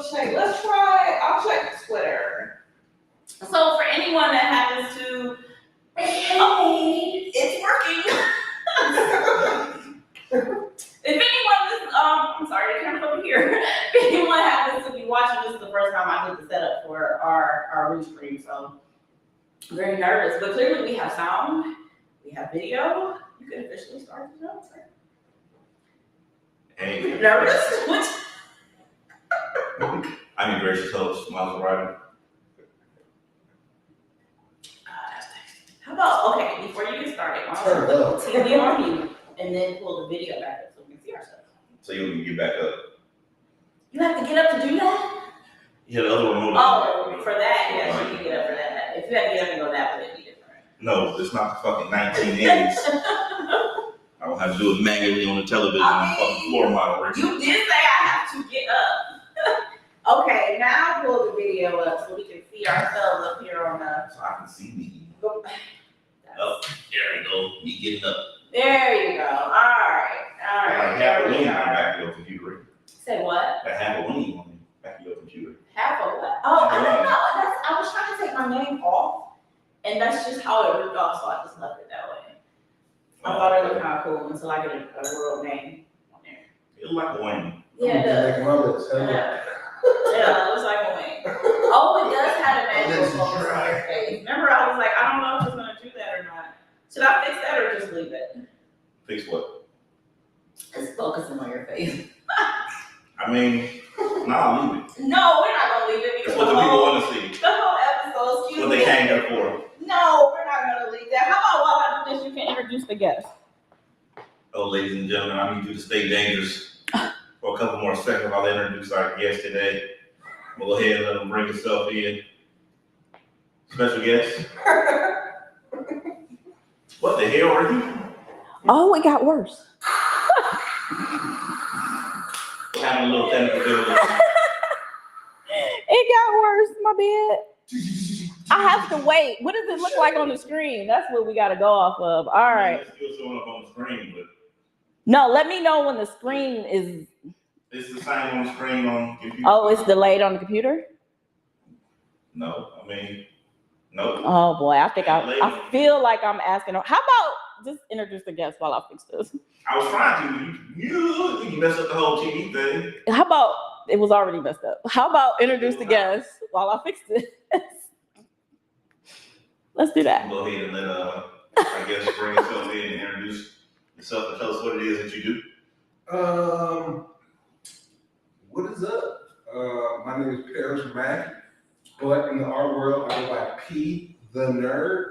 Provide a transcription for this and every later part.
check. Let's try. I'll check Twitter. So for anyone that happens to, oh, it's working. If anyone is, I'm sorry, the camera's over here. If anyone happens to be watching, this is the first time I did the setup for our restream, so I'm very nervous. But clearly we have sound, we have video. You can officially start the show, sir. Hey, Nervous? What? I'm your gracious host, Miles Ryder. How about, okay, before you get started, why Turn it don't up. you put TV on mute and then pull the video back up so we can see ourselves. So you can get back up. You have to get up to do that? Yeah, the other remote. Oh, for that, yes, you can get up for that. If you had to get up and go that way, it'd be different. No, it's not the fucking 1980s. I will have to do it manually on the television fucking floor model. Right? You did say I have to get up. Okay, now pull the video up so we can see ourselves up here on the. So I can see me. Go. Up. There we go. Me getting up. There you go. All right. Like half a wing on the back of your computer. Say what? That half a wing on the back of your computer. Half of what? Oh, I don't know. I was trying to take my name off, and that's just how it ripped off, so I just left it that way. I thought it looked kind of cool until I get a real name on there. It looked like a wing. Yeah, it does. Making my list. Hell Yeah. Yeah, it looks like a wing. Oh, it does have a manual focus on your face. Remember, I was like, I don't know if it's going to do that or not. Should I fix that or just leave it? Fix what? It's focusing on your face. I mean, nah, leave it. No, we're not going to leave it because That's what the people want to see. the whole episode, That's what they came here for. No, we're not going to leave that. How about while I do this, you can introduce the guest? Oh, ladies and gentlemen, I need you to stay dangerous for a couple more seconds while I introduce our guest today. We'll go ahead and let him bring himself in. Special guest. What the hell are you? Oh, it got worse. We're having a little technical difficulty. It got worse, my bad. I have to wait. What does it look like on the screen? That's what we got to go off of. All right. It's still showing up on the screen, but No, let me know when the screen is. it's the same on the screen on computer. Oh, it's delayed on the computer? No, I mean, no. Oh boy, I feel like I'm asking. How about just introduce the guest while I fix this? I was trying to. You messed up the whole TV thing. How about it was already messed up? How about introduce the guest while I fix this? Let's do that. Go ahead and let I guess bring yourself in and introduce yourself and tell us what it is that you do. What is up? My name is Paris Mack, but in the art world, I go by P the Nerd.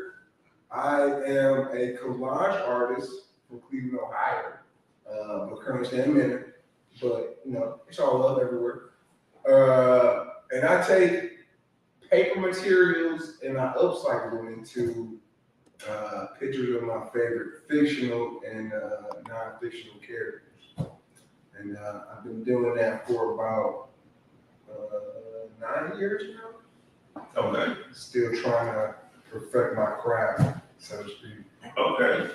I am a collage artist from Cleveland, Ohio. I'm currently staying in it, but you know, it's all love everywhere. And I take paper materials and I upcycle them into pictures of my favorite fictional and non-fictional characters. And I've been doing that for about 9 years now. Okay. Still trying to perfect my craft, so to speak. Okay.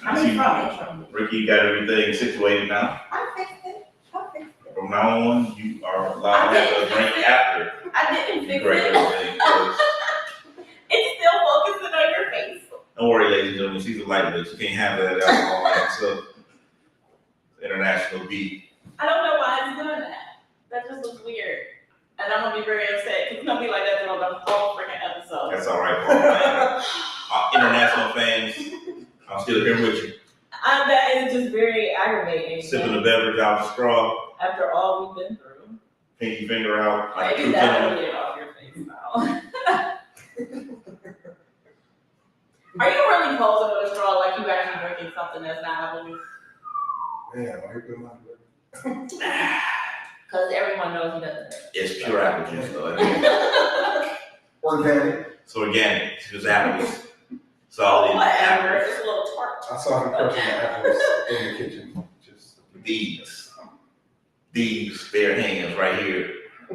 I mean, from Ricky, you got everything situated now. I fixed it. From now on, you are allowed to have a drink after I didn't you fix break it. everything. 'Cause It's still focusing on your face. don't worry, ladies and gentlemen, she's a light bitch. You can't have that alcohol like so. International beat. I don't know why it's doing that. That just looks weird. And I'm gonna be very upset because it's gonna be like that throughout the whole freaking episode. That's all right, Paul. International fans, I'm still here with you. That is just very aggravating. Sipping a beverage out the straw, After all we've been through. pinky finger out, like Maybe true that will gentlemen. get off your face now. Are you really posing with a straw like you actually drinking something that's not alcohol? Man, why you doing like Because everyone knows he doesn't. It's pure apple juice, though. organic? It's organic. It's just apples. Solid Whatever. apples. It's a little tart. I saw him crushing the apples in the kitchen. Just These bare hands right here.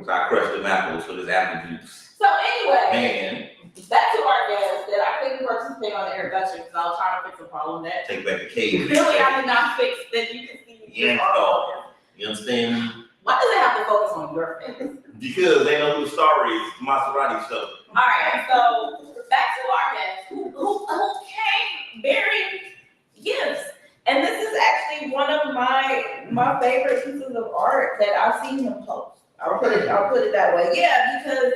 So I crushed them apples with this apple juice. So anyway, Man, back to our guest that I couldn't participate on the introduction because I was trying to fix a problem that take back the cake. really I did not fix that you can see. Yeah, oh. You understand me? Why does it have to focus on your face. Because they know who the star is, Maserati stuff. All right, so back to our guest who came bearing gifts. And this is actually one of my favorite pieces of art that I've seen him post. I'll put it that way. Yeah, because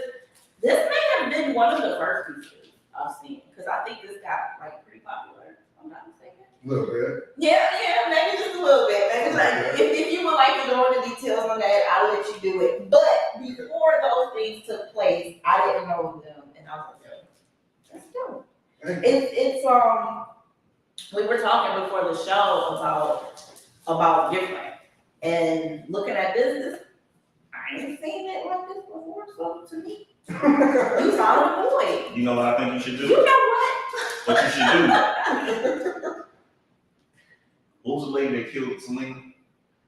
this may have been one of the first pieces I've seen. Because I think this got like pretty popular, if I'm not mistaken. A little bit. Yeah, maybe just a little bit. Maybe like if you would like to go into details on that, I'll let you do it. But before those things took place, I didn't know them, and I was like, that's dope. It's we were talking before the show about different, and looking at this, I ain't seen it like this before. So to me, you found a void. You know what I think you should do? You know what? What you should do? What was the lady that killed Selena?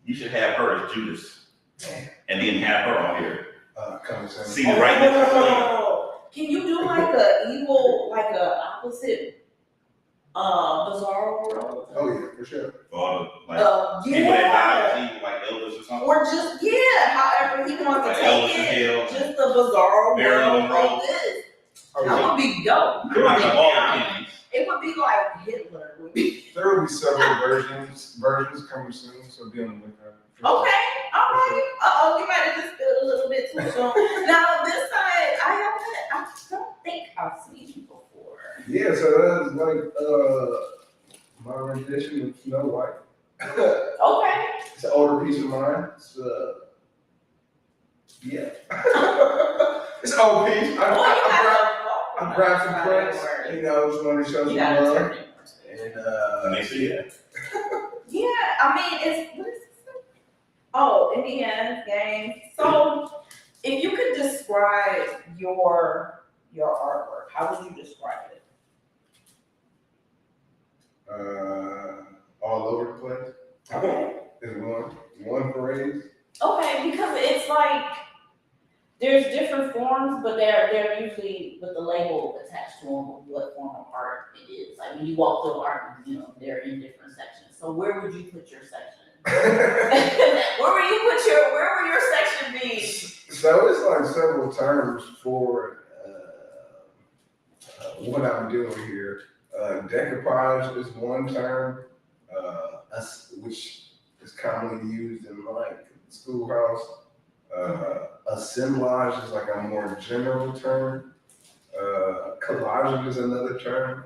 You should have her as Judas, and then have her on here. See the right next to Selena. Can you do like a evil, like a opposite, bizarre world? Oh yeah, for sure. For all the people that died as evil, like Elvis or something. Or just however he wants to Like take Elvis in it. hell. Just a bizarre Marilyn world like Monroe. this. Oh, That yeah. would be dope. Pretty much like all the Kennedys. It would be like Hitler. Would be. There will be several versions coming soon, so be on the lookout. Okay, all right. You might have just spilled a little bit too soon. Now this side, I don't think I've seen you before. Yeah, so that's like my rendition of Snow White. Okay. It's an older piece of mine. It's yeah. It's an old piece. I grabbed some prints, just wanted to show some love. And They see it. Yeah, I mean, what is this? Oh, Indiana game. So, if you could describe your artwork, how would you describe it? All over the place. Okay. There's one phrase. Okay, because it's like there's different forms, but they're usually with the label attached to them of what form of art it is. Like when you walk through art, they're in different sections. So where would you put your section? Where would your section be? So it's like several terms for what I'm doing here. Decoupage is one term, which is commonly used in like the schoolhouse. Assemblage is like a more general term. Collaging is another term.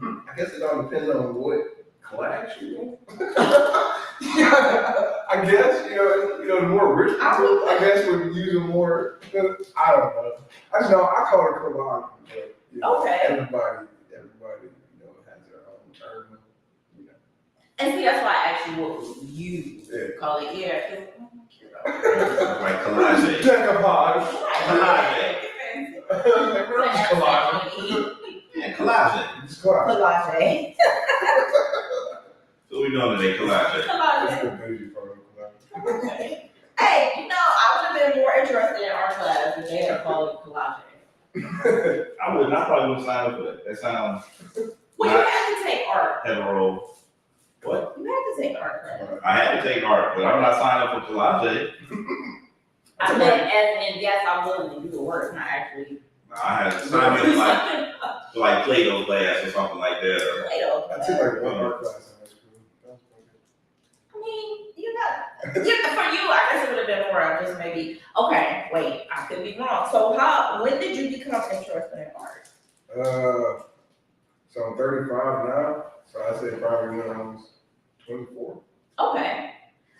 I guess it all depends on what collage you want. I guess, the more rich people, I guess, would use it more. I don't know. I just know I call it collage. But, Okay. Everybody, has their own term. And see, that's why I asked you what would you call it. Yeah. Like collage. Decoupage. Collage. Remember collage. Yeah, collage. It's collage. Collage. So we doing today, collage. That's the Collage. bougie part of collage. Okay. Hey, I would have been more interested in art class if they had called it collage. I probably would sign up for that. That sounds Well, you had to take art. hetero. What? You had to take art class. I had to take art, but I'm not signing up for collage. I meant as in, yes, I'm willing to do the work, not actually. I had to sign up like Play-Doh class or something like that. Or, Play-Doh. I took like one art class in high school. I mean, for you, I guess it would have been more of just maybe, okay, wait, I could be wrong. So when did you become interested in art? So I'm 35 now, so I say probably when I was 24. Okay.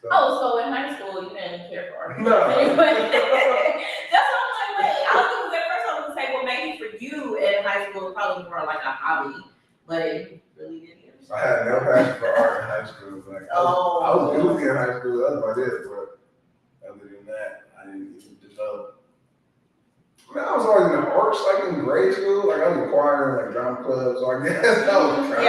So, So in high school, you didn't care for art? No. Anyway, that's what I'm like, wait, I was thinking at first I was going to say, well, maybe for you in high school, it's probably more like a hobby, but it really didn't. I had no passion for art in high school. Like, I was goofy in high school, that's about it, but other than that, I didn't even develop. I was always in the arts, like in grade school, like I was in choir and like drama club, so I guess I was trying I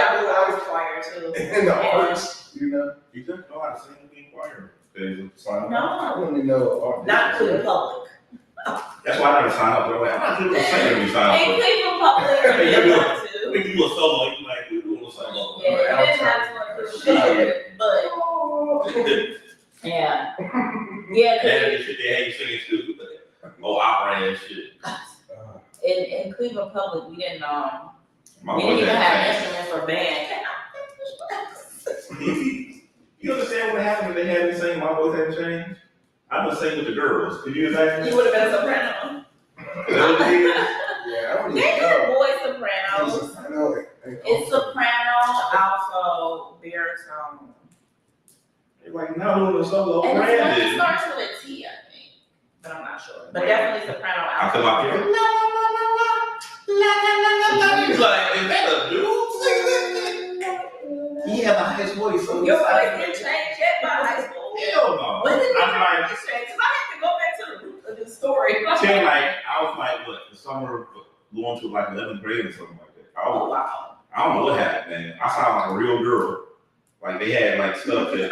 was choir too. in the arts, you didn't know how to sing in the choir. No. I don't even know art. Not to the public. That's why I never signed up. I'm not doing a singer when you sign up. Ain't people public or they want to. When you do a solo, you like, we do a solo. Yeah, you didn't have to include shit, but yeah. Yeah, That is shit they hate singing too. Oh, opera and shit. in Cleveland Public, we didn't My we voice didn't even had have changed. instruments for band. You understand what happened when they had me sing? My voice hadn't changed. I was singing with the girls. Could you imagine? You would have been a soprano. Yeah, I don't They even had know. boy sopranos. It's soprano, alto, baritone. They're like, no, it's so low And it branded. starts with a T, I think. But I'm not sure. But definitely soprano, I alto. come out here. He's like, is that a dude singing that? He had a high voice. So Your voice didn't change yet by high school. Hell no. When did you I'm like, change? Because I have to go back to the root of the story. till like, I was like, what, the summer going to like 11th grade or something like that. Oh, wow. I don't know what happened, man. I sound like a real girl. Like they had like stuff that,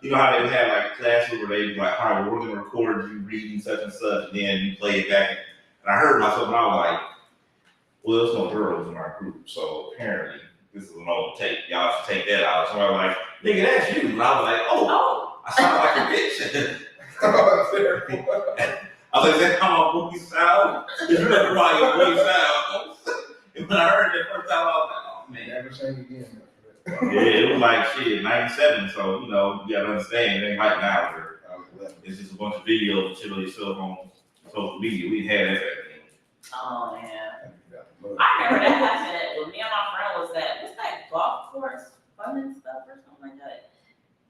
you know how they would have like classes where they like, all right, we're gonna record you reading such and such, and then you play it back. And I heard myself, and I was like, well, there's no girls in our group, so apparently this is an old tape. Y'all should take that out. So I was like, nigga, that's you. And I was like, oh, I sound like a bitch. I was like, that's how my voice sound. You never know how your voice sound. And when I heard it the first time, I was like, oh man. Never change again. Yeah, it was like shit, 97. So you know, you gotta understand, it ain't like now where it's just a bunch of videos of shit on your cell phone, social media. We had that back then. Oh, yeah. I remember that happened with me and my friend what's that golf course fun and stuff or something like that.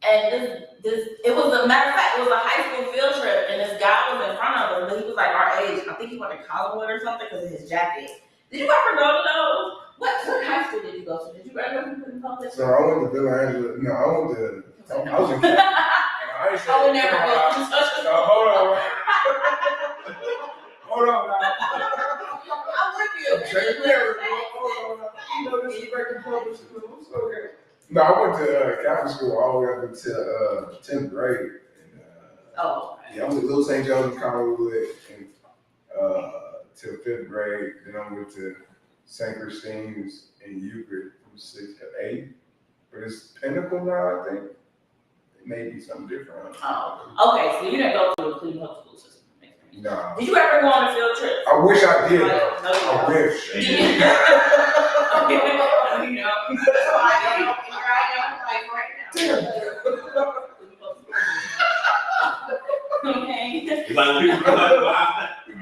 And it was a matter of fact, it was a high school field trip, and this guy was in front of us, but he was like our age. I think he went to Collinwood or something because of his jacket. Did you ever go to those? What high school did you go to? Did you ever go to public? So I went to Bill Angela. No, I went to. I was in. I would never go to such a No, hold on. Hold on now. I'm with you. St. Mary, hold on. You know this is breaking public school. It's okay. No, I went to Catholic school all the way up until 10th grade. And, Oh. yeah, I went to Little St. John's Collinwood and till 5th grade. Then I went to St. Christine's in Euclid from 6th to 8th. But it's Pinnacle now, I think. It may be something different. Oh. Okay, so you didn't go to the Cleveland Public School system. No. Did you ever go on a field trip? I wish I did. No, I wish. Okay, you know. So I am like right now. Okay. It's like we talking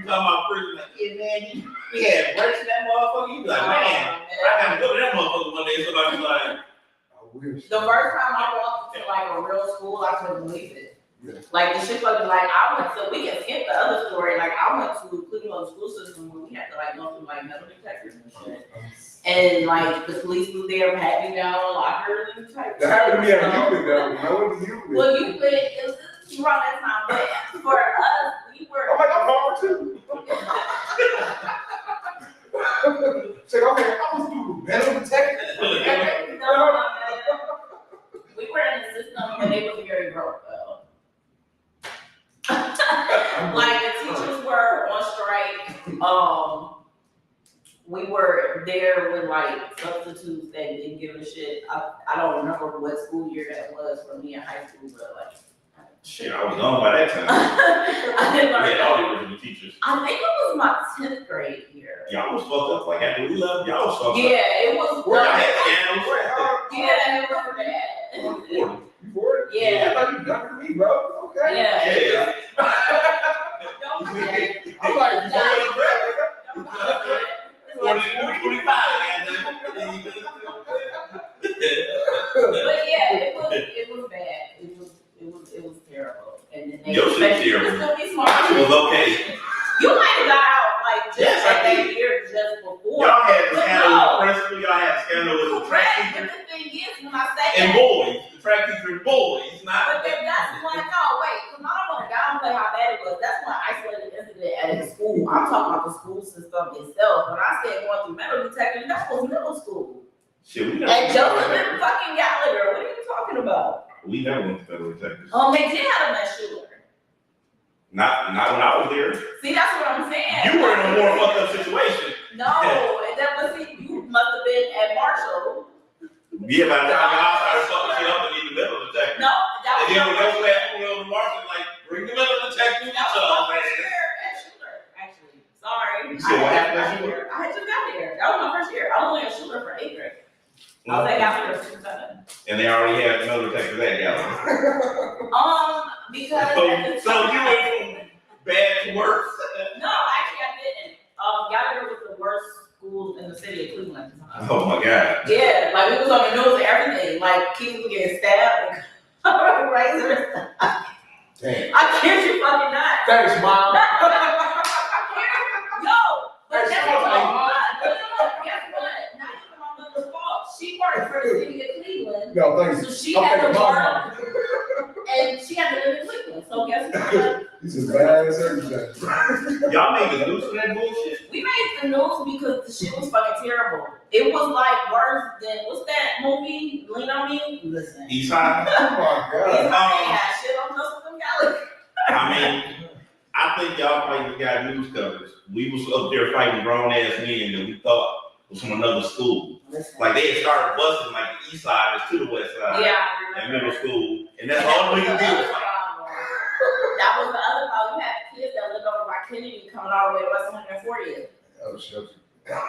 about prison, like, yeah, man, we had breaks in that motherfucker. You be like, man, I gotta go to that motherfucker one day. So I be like, I wish. The first time I walked into like a real school, I couldn't believe it. Yeah. Like the shit was like I went to. We can skip the other story. Like I went to Cleveland school system where we had to like go through like metal detectors and shit. And like the police was there, pat me down, lockers and type. That happened to me at Euclid though. When I went to Euclid. Well, you could. It was around that time, but for us, we were. I'm like, I'm hard too. Say, okay, I was through metal detectors. No. We were in the system, but they was very broke though. Like the teachers were on strike. We were there with like substitutes that didn't give a shit. I don't remember what school year that was for me in high school, but like. shit, I was gone by that time. I didn't learn We had all the original teachers. I think it was my 10th grade year. Y'all was fucked up. Like after we left, y'all was fucked up. Yeah, it was. Where y'all had scandals? Yeah, it was bad. You bored? Yeah. I thought you done for me, bro. Okay. Yeah. Yeah. Don't forget. I'm like, Don't forget. 25. But yeah, it was bad. It was terrible. And then they Your shit expected you to terrible. still be smart. It was okay. You might have got out like just Yes, I that did. year just before. Y'all had the But scandal no. with the principal. Y'all had the scandal with the track Correct, teacher but the thing is, when I say and that, boys. The track teacher and boys, not. but then that's one, no, wait, because I don't want to downplay how bad it was. That's one isolated incident at a school. I'm talking about the school system itself. When I said going through metal detectors, that was middle school. Shit, we And never. Joseph and fucking Gallagher, what are you talking about? We never went to federal detectives. They did have a mass shooter. Not when I was there. See, that's what I'm saying. You were in a more fucked up situation. No, that was, you must have been at Marshall. Yeah, by the time y'all started fucking shit up and need the metal detector. No, that And then when was your ass went over to Marshall, like, Bring the middle of the text. That was my first year at Schuler, actually. Sorry. You said what happened at Schuler? I had just got there. That was my first year. I was only at Schuler for 8th grade. I was at Gallagher for 6 and 7. And they already had another text that Gallagher. Because So you went from bad to worse? no, actually I didn't. Gallagher was the worst school in the city of Cleveland at the time. Oh my God. Yeah, like we was on the news and everything. Like kids were getting stabbed with razors. Damn. I kid you fucking not. Thanks, Mom. Yo, but Thanks, that's Mom. what. Guess what? Not even my mother's fault. She worked for the city of Cleveland, No, thanks. so she had to work, and she had to live in Cleveland. So guess what? This is bad circumstances. Y'all made the news for that bullshit? We made the news because the shit was fucking terrible. It was like worse than what's that movie? Lean on Me. Listen. Eastside? Oh my These God. had shit on Justin Gallagher. I mean, I think y'all probably got news coverage. We was up there fighting grown ass men that we thought was from another school. Listen. Like they had started busting like the east side to the west side. Yeah, I In remember. middle school. And that's all we could do. That was the other problem. You had kids that lived over by Kennedy coming all the way to West 140th. Oh, shit. Yeah,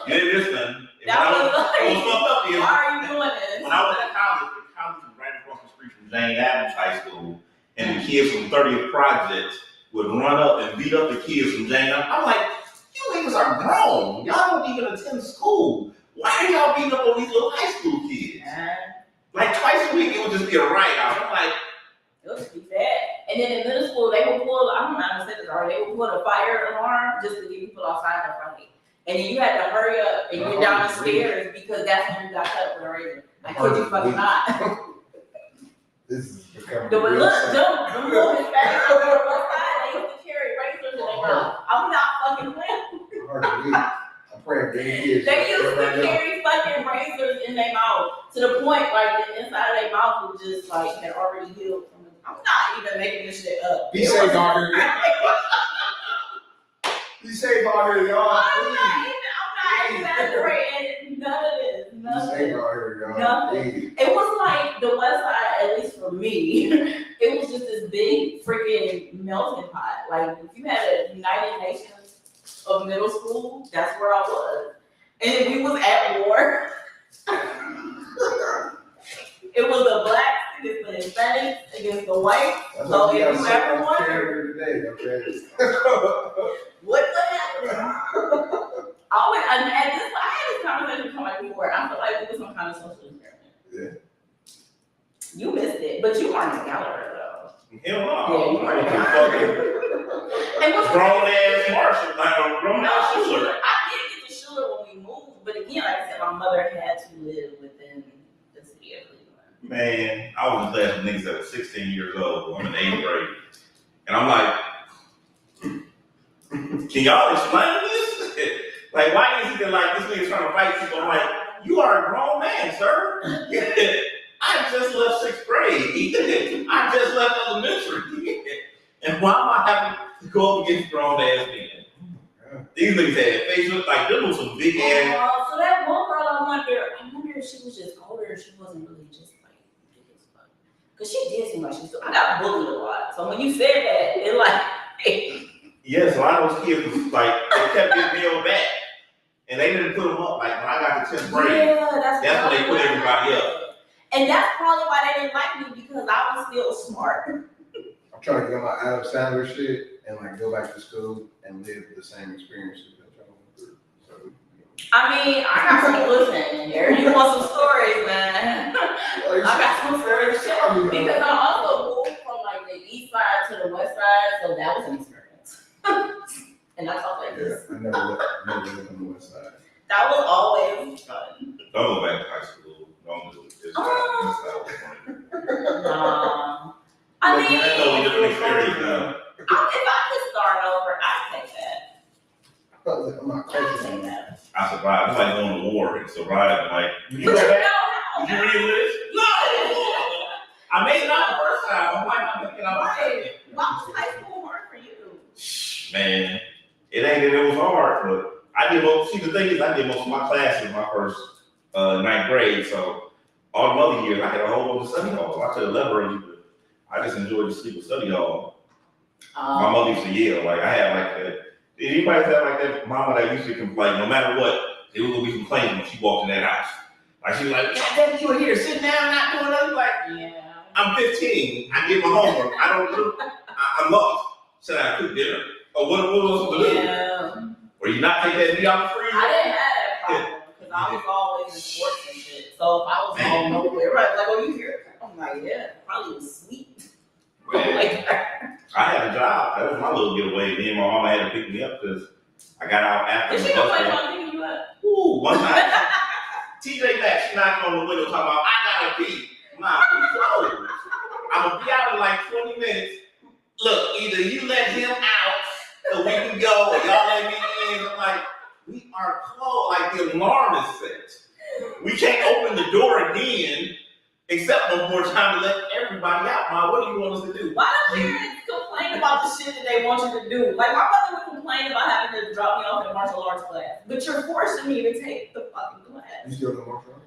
you didn't miss nothing. That was What was fucked up is, why are you doing this? when I was in college, the college was right across the street from Jane Addams High School, and the kids from 30th Project would run up and beat up the kids from Jane Addams. I'm like, you niggas are grown. Y'all don't even attend school. Why are y'all beating up on these little high school kids? Like twice a week, it would just be a riot out. I'm like, It would just be bad. And then in middle school, they would pull, I don't know how to say this already, they would pull a fire alarm just to get people outside their front gate. And then you had to hurry up and get down the stairs because that's when you got cut up with a razor. I kid you fucking not. This is becoming But real look, sad. them little Hispanics over on the west side, they used to carry razors in their mouth. I'm not fucking playing. Hard to believe. I'm praying baby kids. They used to carry fucking razors in their mouth to the point like the inside of their mouth was just like had already healed from it. I'm not even making this shit up. Be safe out here. Be safe out here, y'all. I'm not exaggerating. None of this. Be None of safe this. out here, y'all. Nothing. Please. It was like the west side, at least for me, it was just this big freaking melting pot. Like if you had a United Nations of middle school, that's where I was. And we was at war. It was the blacks against the Hispanics against the whites. That's So what if got you so ever much wonder care today, okay? what happened, at this, I had this conversation with somebody before. I feel like it was some kind of social experiment. Yeah. You missed it, but you weren't a Gallagher though. hell no. Yeah, you weren't a Gallagher. And what's Grown ass Marshall, like a grown ass Schuler. I did get to Schuler when we moved, but again, like I said, my mother had to live within the city of Cleveland. Man, I was in class with niggas that were 16 years old. I'm in 8th grade. And I'm like, can y'all explain this? Like, why is it that like this nigga's trying to fight people? I'm like, you are a grown man, sir. I just left 6th grade. I just left elementary. And why am I having to go up against grown ass men? These niggas had Facebook, like, there was some big ass. So that one girl, I wonder if she was just older and she wasn't really just like big as fuck. Cause she did seem like she still, I got bullied a lot. So when you said that, it like, hey. Yeah, so a lot of those kids was like, they kept getting nailed back. And they didn't put them up. Like, when I got to 10th grade, Yeah, that's when they put everybody up. And that's probably why they didn't like me because I was still smart. I'm trying to get on my Adam Sandler shit and like go back to school and live the same experiences that y'all went through. So, I mean, I got some, listen, here, you want some stories, man. I got some stories to share. Because I also moved from like the east side to the west side, so that was an experience. And that's all like yeah, this. I never lived on the west side. That was always fun. Don't go back to high school. Don't do it. It's I mean, totally different experience now. if I could start over, I'd take that. I'm not I'd crazy. take that. I survived. It's like going to war and surviving. Like, But you know you know that? how? Did you read this? No! I made it out the first time. I'm like, I'm making it out the second. Why was high school hard for you? Man, it ain't that it was hard, but I did most, see the thing is I did most of my classes my first 9th grade, so all the other years I had a whole bunch of study halls. I took 11 early, but I just enjoyed the sleep and study hall. My Um, mother used to yell, like I had like that. Did anybody have like that mama that used to complain, no matter what, it was gonna be complaining when she walked in that house. Like she was like, God damn, you were here sitting down, not doing nothing. Like, yeah. I'm 15. I did my homework. I don't do. I'm lost. Said I cook dinner. Or what was supposed to do? Yeah. Or you not take that meat out the freezer? I didn't have that problem because I was always in sports and shit. So if I was home nowhere, right? Like, oh, you here? I'm like, yeah, probably was sweet. Like that. I had a job. That was my little getaway. Me and my mama had to pick me up because I got out after Did the she bus. complain about picking you up? Ooh, one time, TJ Maxx, she knocked on the window talking about, I gotta pee. Mom, we closed. I'm gonna be out in like 20 minutes. Look, either you let him out, or we can go, or y'all let me in. I'm like, we are closed. Like the alarm is set. We can't open the door again, except one more time to let everybody out. Mom, what do you want us to do? Why do parents complain about the shit that they want you to do? Like, my mother would complain about having to drop me off in martial arts class, but you're forcing me to take the fucking class. You still know martial arts?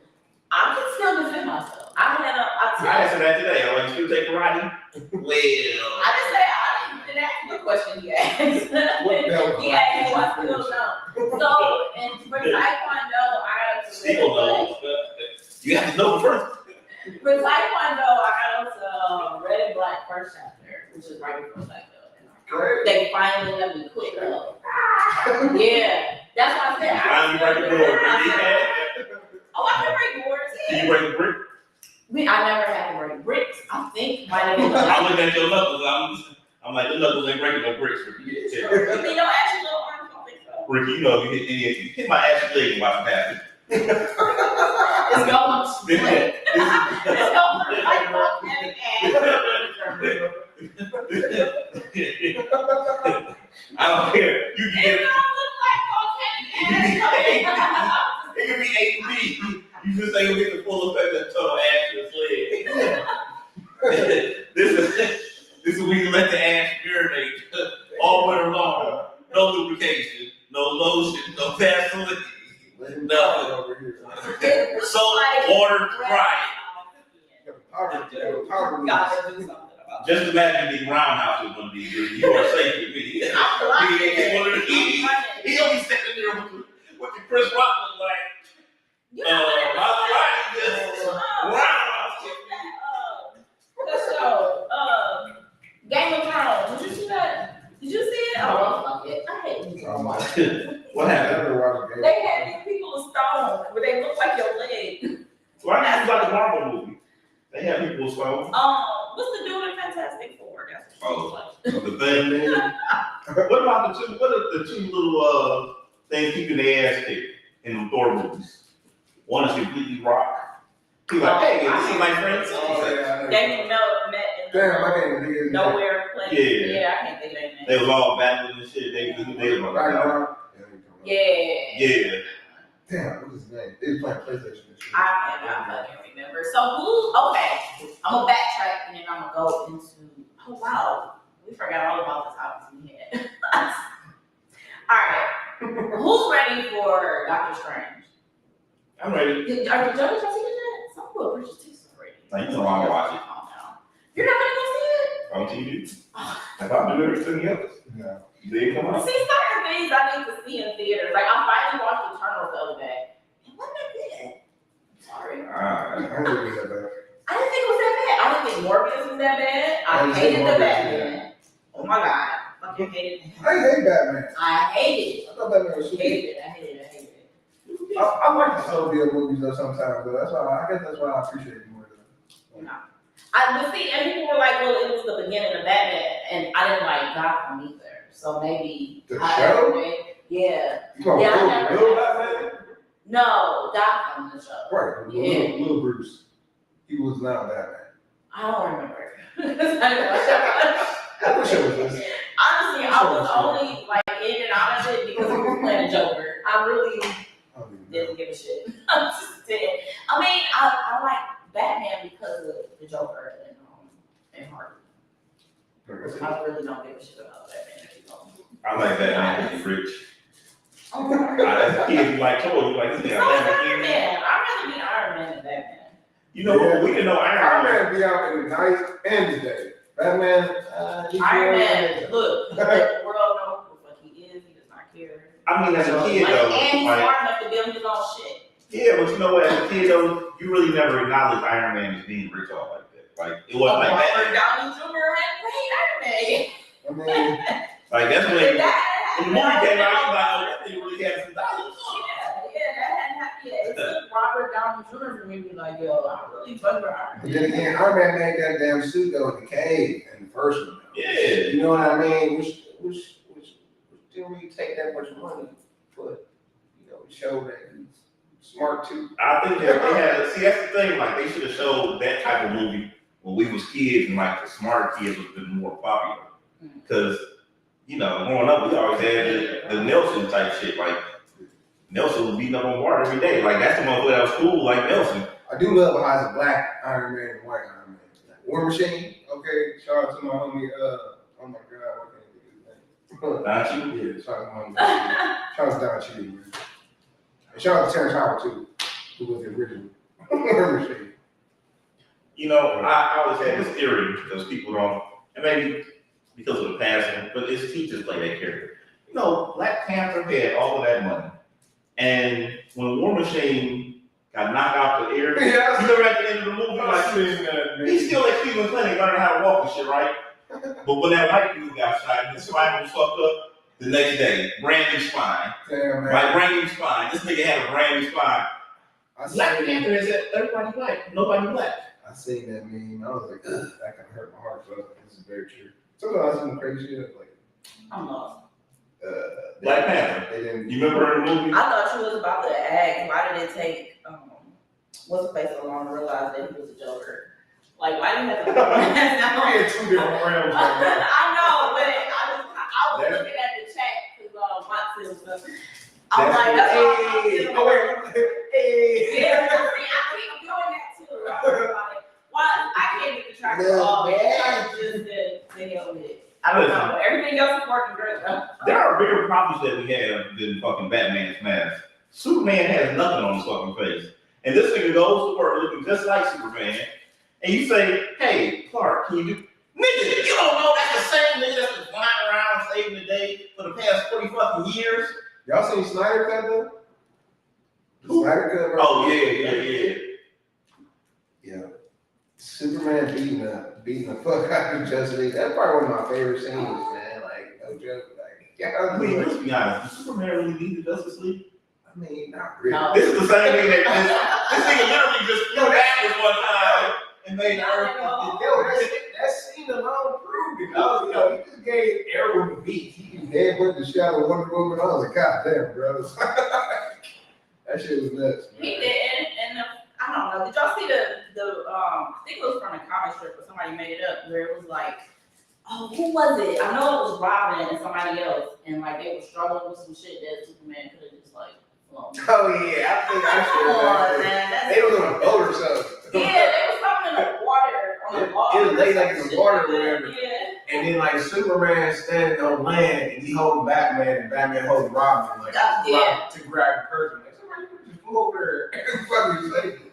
I can still defend myself. I answered that today. I like, you take karate? Well, I didn't ask me the question he asked. What the hell? He asked me, I still know. So, and for Taekwondo, I got to still knows. You have to know first. For Taekwondo, I got to red and black first chapter, which is right before black belt. Great. They finally let me quit though. Yeah, that's why I said. Finally break the door. Oh, I can break boards. Can you break the brick? I never had to break bricks. I think might have been. I'm looking at your knuckles. I'm like, the knuckles ain't breaking no bricks. Ricky. You know, actually, little arms don't think so. Ricky, you know, if you hit my ass leg and watch it happen. It's going to split. It's going to like volcanic ass. I don't care. You can It get don't look like volcanic ass. it can be 8 feet. You just ain't gonna get the full effect of total ass to the leg. This is when you let the ass urinate all winter long. No lubrication, no lotion, no Vaseline. Nothing. Over here. Soap, water, dry. Gotta do something about it. Just imagine the roundhouse one of these days. You are safe with me. I'm lying. He gonna be standing there with the Chris Rock look like. You know what? Maserati just roundhouse. That show, Game of Thrones. Did you see that? Did you see it? Oh, fuck it. I hate these shows. What I happened? never watched a game. They had these people of stone where they look like your leg. Why not just like a Marvel movie? They have people with stone. What's the dude in Fantastic Four? That's what The thing. What about the two? What are the two little things keeping their ass kicked in the Thor movies? One is completely rock. He's like, hey, this is my friend. They met in Damn, I can't think of nowhere place. Yeah. I can't think of their name. They was all battling and shit. They was Right like, around. yeah. Damn, what's his name? He was playing PlayStation and shit. I cannot fucking remember. So okay, I'm gonna backtrack and then I'm gonna go into. Oh wow, we forgot all about the topics we had. All right, who's ready for Doctor Strange? I'm ready. Are you done with your ticket yet? Some people are just too already. Now, you know I'm gonna watch it. Calm down. You're not gonna go see it? On TV. If I do everything else, No. they come out. See, certain things I need to see in theaters. Like I finally watched Eternal the other day. It wasn't that good. Sorry. I don't think it's that bad. I didn't think it was that bad. I didn't think Morbius was that bad. I hated the Batman. Oh my god. Fucking hated it. I hate Batman. I hated it. I thought Batman was super. Hated it. I hated it. I like the Soviet movies though sometimes, but that's why I guess that's why I appreciate it more. No. But see, and people were like, well, it was the beginning of Batman, and I didn't like Gotham either. So maybe The I show? yeah. You call Yeah, I Bill, never- Bill Batman? No, Gotham the show. Right. Yeah. Little Bruce. He was not Batman. I don't remember. I didn't watch that much. I wish it was this. Honestly, I was only like in and out of it because he was playing a Joker. I really I don't even know. didn't give a shit. I just didn't. I mean, I like Batman because of the Joker and Harvey. I really don't give a shit about Batman. I like that. He's rich. Oh my God. That's a kid. You like told you like this So nigga. Iron Man. I'd rather be Iron Man than Batman. You know what? We didn't know Iron Iron Man. Man be out in the night and the day. Batman, Iron Man, look, he let the world know who the fuck he is. He does not care. I mean, as a kid though, And he's like, smart enough to build his own shit. yeah, but you know what? As a kid though, you really never acknowledged Iron Man as being rich all like that. Like it wasn't like Robert that. Downey Jr. and I mean, Like that's when Iron Man. when the movie came out, you like, oh, that thing really had some dollars. Yeah, that hadn't happened yet. It took Robert Downey Jr. for me to be like, yo, I'm really fucking with Iron but Man. then again, Iron Man made that damn suit though in the cave in the first one. Yeah. You know what I mean? Which didn't really take that much money, but you know, it showed that he's smart too. I think that they had. See, that's the thing. Like they should have showed that type of movie when we was kids, and like the smarter kids would have been more popular. Because you know, growing up, we always had the Nelson type shit. Like Nelson was beating up on Bart every day. Like that's the motherfucker that was cool, like Nelson. I do love how it's a black Iron Man and white Iron Man. War Machine, okay. Shout out to my homie. Oh my God, what can I think of his name? Not you. Yeah, shout out to my homie. Shout out to Don Cheadle, man. And shout out to Terrence Howard too, who was the original War Machine. You know, I always had this theory because people don't, and maybe because of the passing, but it's teachers play that character. You know, Black Panther had all of that money, and when War Machine got knocked out the air, Yeah, you remember at the end of the movie, like he's still at Cleveland Clinic learning how to walk and shit, right? But when that white dude got shot and his spine was fucked up, the next day, brand new spine, damn, man. right? Brand new spine. This nigga had a brand new spine. I Black seen, Panther is that everybody black, nobody black. I seen that meme. I was like, ugh, that kind of hurt my heart. So this is very true. Sometimes I see some crazy shit like, I'm lost. Black Panther. They didn't. You remember the movie? I thought you was about to ask, why did it take, what's the place so long to realize that he was a Joker? Like, why did you have to We had two different realms. I know, but I was looking at the chat because Watson was I was like, that's all I'm feeling. Yeah, see, I keep doing that too. I was like, why? I can't get the track of all. It's just the hell with it. I don't know, but everything else is working great though. There are bigger problems that we have than fucking Batman's mask. Superman has nothing on his fucking face. And this nigga goes to work looking just like Superman. And you say, hey, Clark, can you do? Nigga, you don't know that's the same nigga that's been flying around saving the day for the past 40 fucking years? Y'all seen Snyder Cut though? The Snyder Cut, bro? Oh, yeah. Yeah. Superman beating the fuck out of Justice League. That's probably one of my favorite scenes, man. Like, no joke. Like, yeah, I mean, let's be honest. Does Superman really need the Justice League? I mean, not really. No. This is the same thing that this nigga literally just flew backwards one time and made Earth. Yo, that scene alone proved it. You know, he just gave everyone the beat. He can headbutt the shadow of Wonder Woman. I was like, God damn, bro. That shit was nuts, man. He did, and I don't know. Did y'all see the I think it was from a comic strip, but somebody made it up where it was like, oh, who was it? I know it was Robin and somebody else, and like they were struggling with some shit that Superman could have just like flown. Oh yeah, I think they was on a boat or something. Yeah, they was something in the water on the wall. It was laid like in the water or whatever. Yeah. And then like Superman standing on land and he holding Batman and Batman holding Robin like Yeah. to grab the person. Like somebody just flew over there and fucking saved him.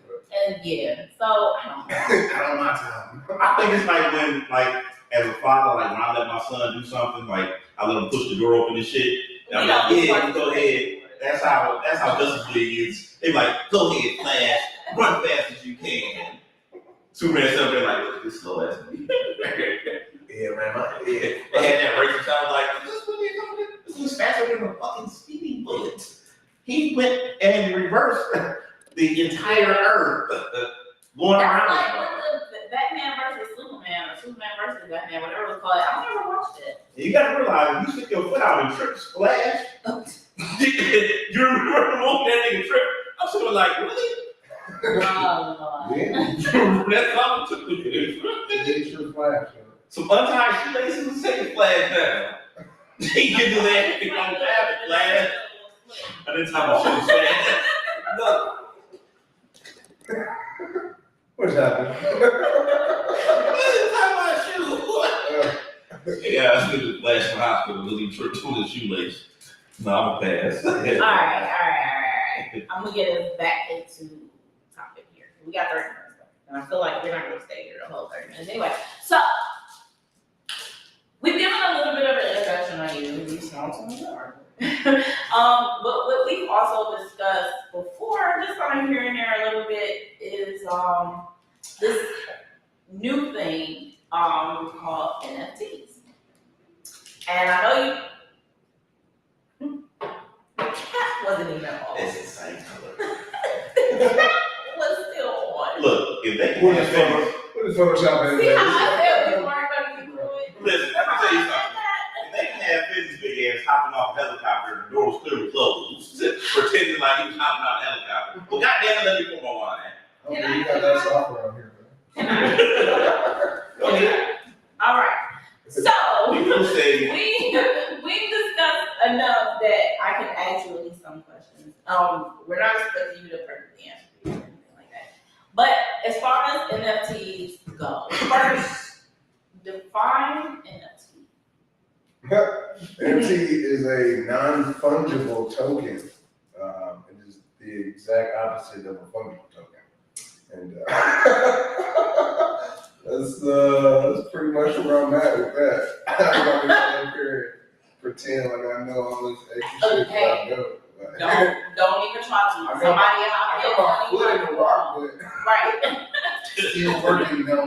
And yeah, so I don't know. Not on my time. I think it's like when, like, as a father, like when I let my son do something, like I let him push the door open and shit. And I'm like, yeah, go ahead. That's how Justice League is. They like, go ahead, Flash, run fast as you can. Superman up there like, look, this slow ass me. Yeah, man. They had that racing sound like, this was faster than a fucking speeding bullet. He went and reversed the entire Earth, going That's around. like with the Batman versus Superman or Superman versus Batman, whatever it's called. I've never watched it. You gotta realize, if you stick your foot out and trip Splash, you remember the moment that nigga trip? I'm sort of like, really? Yeah. That's all it took me to do. Flash. Some untied shoelaces and take the Flash down. He can do that. He don't have it, Flash. I didn't talk about shoes, Flash. Look. What's happening? Yeah, I was going to Flash from hospital really tripped on his shoelace. No, I'm a pass. All right. I'm gonna get us back into topic here. We got 30 minutes left, and I feel like we're not gonna stay here the whole 30 minutes anyway. So sounds familiar. But what we've also discussed before, just kind of here and there a little bit, is this new thing called NFTs. And I know the cat wasn't even on. It's the same color. The cat was still on. Look, if they can have feathers, What is Photoshop? See how I said we weren't going to keep doing? listen, let me tell you something. If they can have Fizzy's big ass hopping off a helicopter and the door was clearly closed, pretending like he was hopping out of a helicopter. Well, goddamn it, let me put my wine in. Okay, you got that software on here, Okay. All right. So People say, we discussed enough that I can ask you at least some questions. We're not expecting you to perfectly answer these or anything like that. But as far as NFTs go, first define NFT. NFT is a non-fungible token. It is the exact opposite of a fungible token. And that's pretty much where I'm at with that. I'm not gonna sit here and pretend like I know all this extra shit that I know. Don't even try to. I Somebody got my foot in the rock, but right. still working on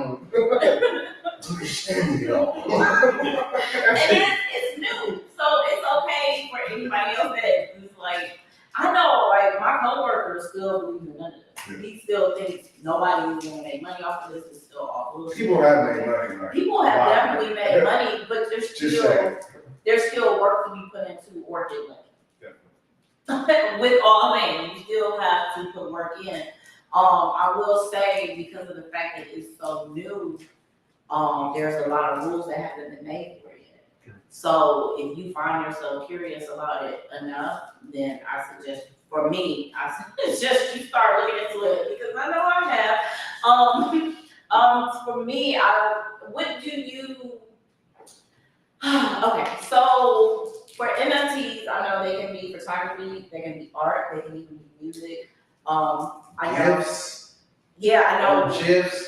understanding it all. And it's new, so it's okay for anybody else that is like, I know, like my coworker still believes in none of this. He still thinks nobody is going to make money off of this. It's still all bullshit. People have made money. Like, People have wow. definitely made money, but Just saying. there's still work to be put into or get money. With all things, you still have to put work in. I will say, because of the fact that it's so new, there's a lot of rules that haven't been made for it yet. So if you find yourself curious about it enough, then I suggest, for me, I suggest you start looking into it, because I know I have. For me, what do you? Okay, so for NFTs, I know they can be photography, they can be art, they can even be music. I know. GIFs. Yeah, I know. GIFs.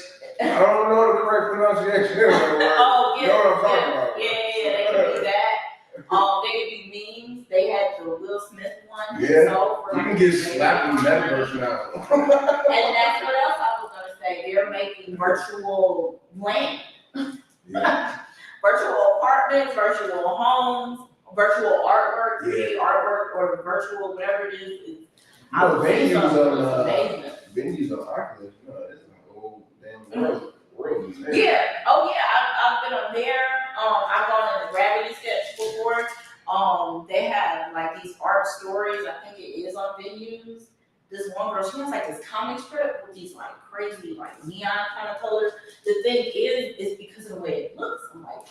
I don't know the correct pronunciation. Oh, yeah. You know what I'm talking about? Yeah, they can be that. They can be memes. They had the Will Smith one. Yeah. So You can get slapped in that version out. And that's what else I was gonna say. They're making virtual land. Yeah. Virtual apartments, virtual homes, virtual artwork, 3D artwork, or virtual whatever it is. I would say amazing. Venues on Oculus, no, it's a whole damn world. Yeah. Oh yeah. I've been up there. I've gone in the Gravity Sketch before. They have like these art stories. I think it is on Venues. This one girl, she has like this comic strip with these like crazy like neon kind of colors. The thing is because of the way it looks. I'm like,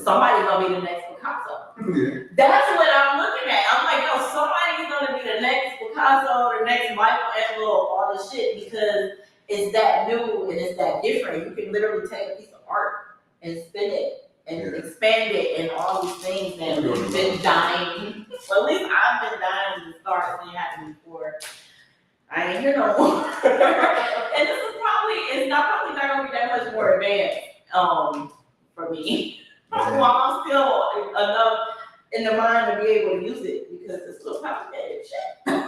somebody's gonna be the next Picasso. Yeah. That's what I'm looking at. I'm like, yo, somebody's gonna be the next Picasso or the next Michelangelo, all this shit, because it's that new and it's that different. You can literally take a piece of art and spin it and expand it and all these things that we've been dying. Well, at least I've been dying to start seeing happen before. I ain't here no more. And this is probably not gonna be that much more advanced for me. While I'm still enough in the mind to be able to use it, because it's still complicated shit.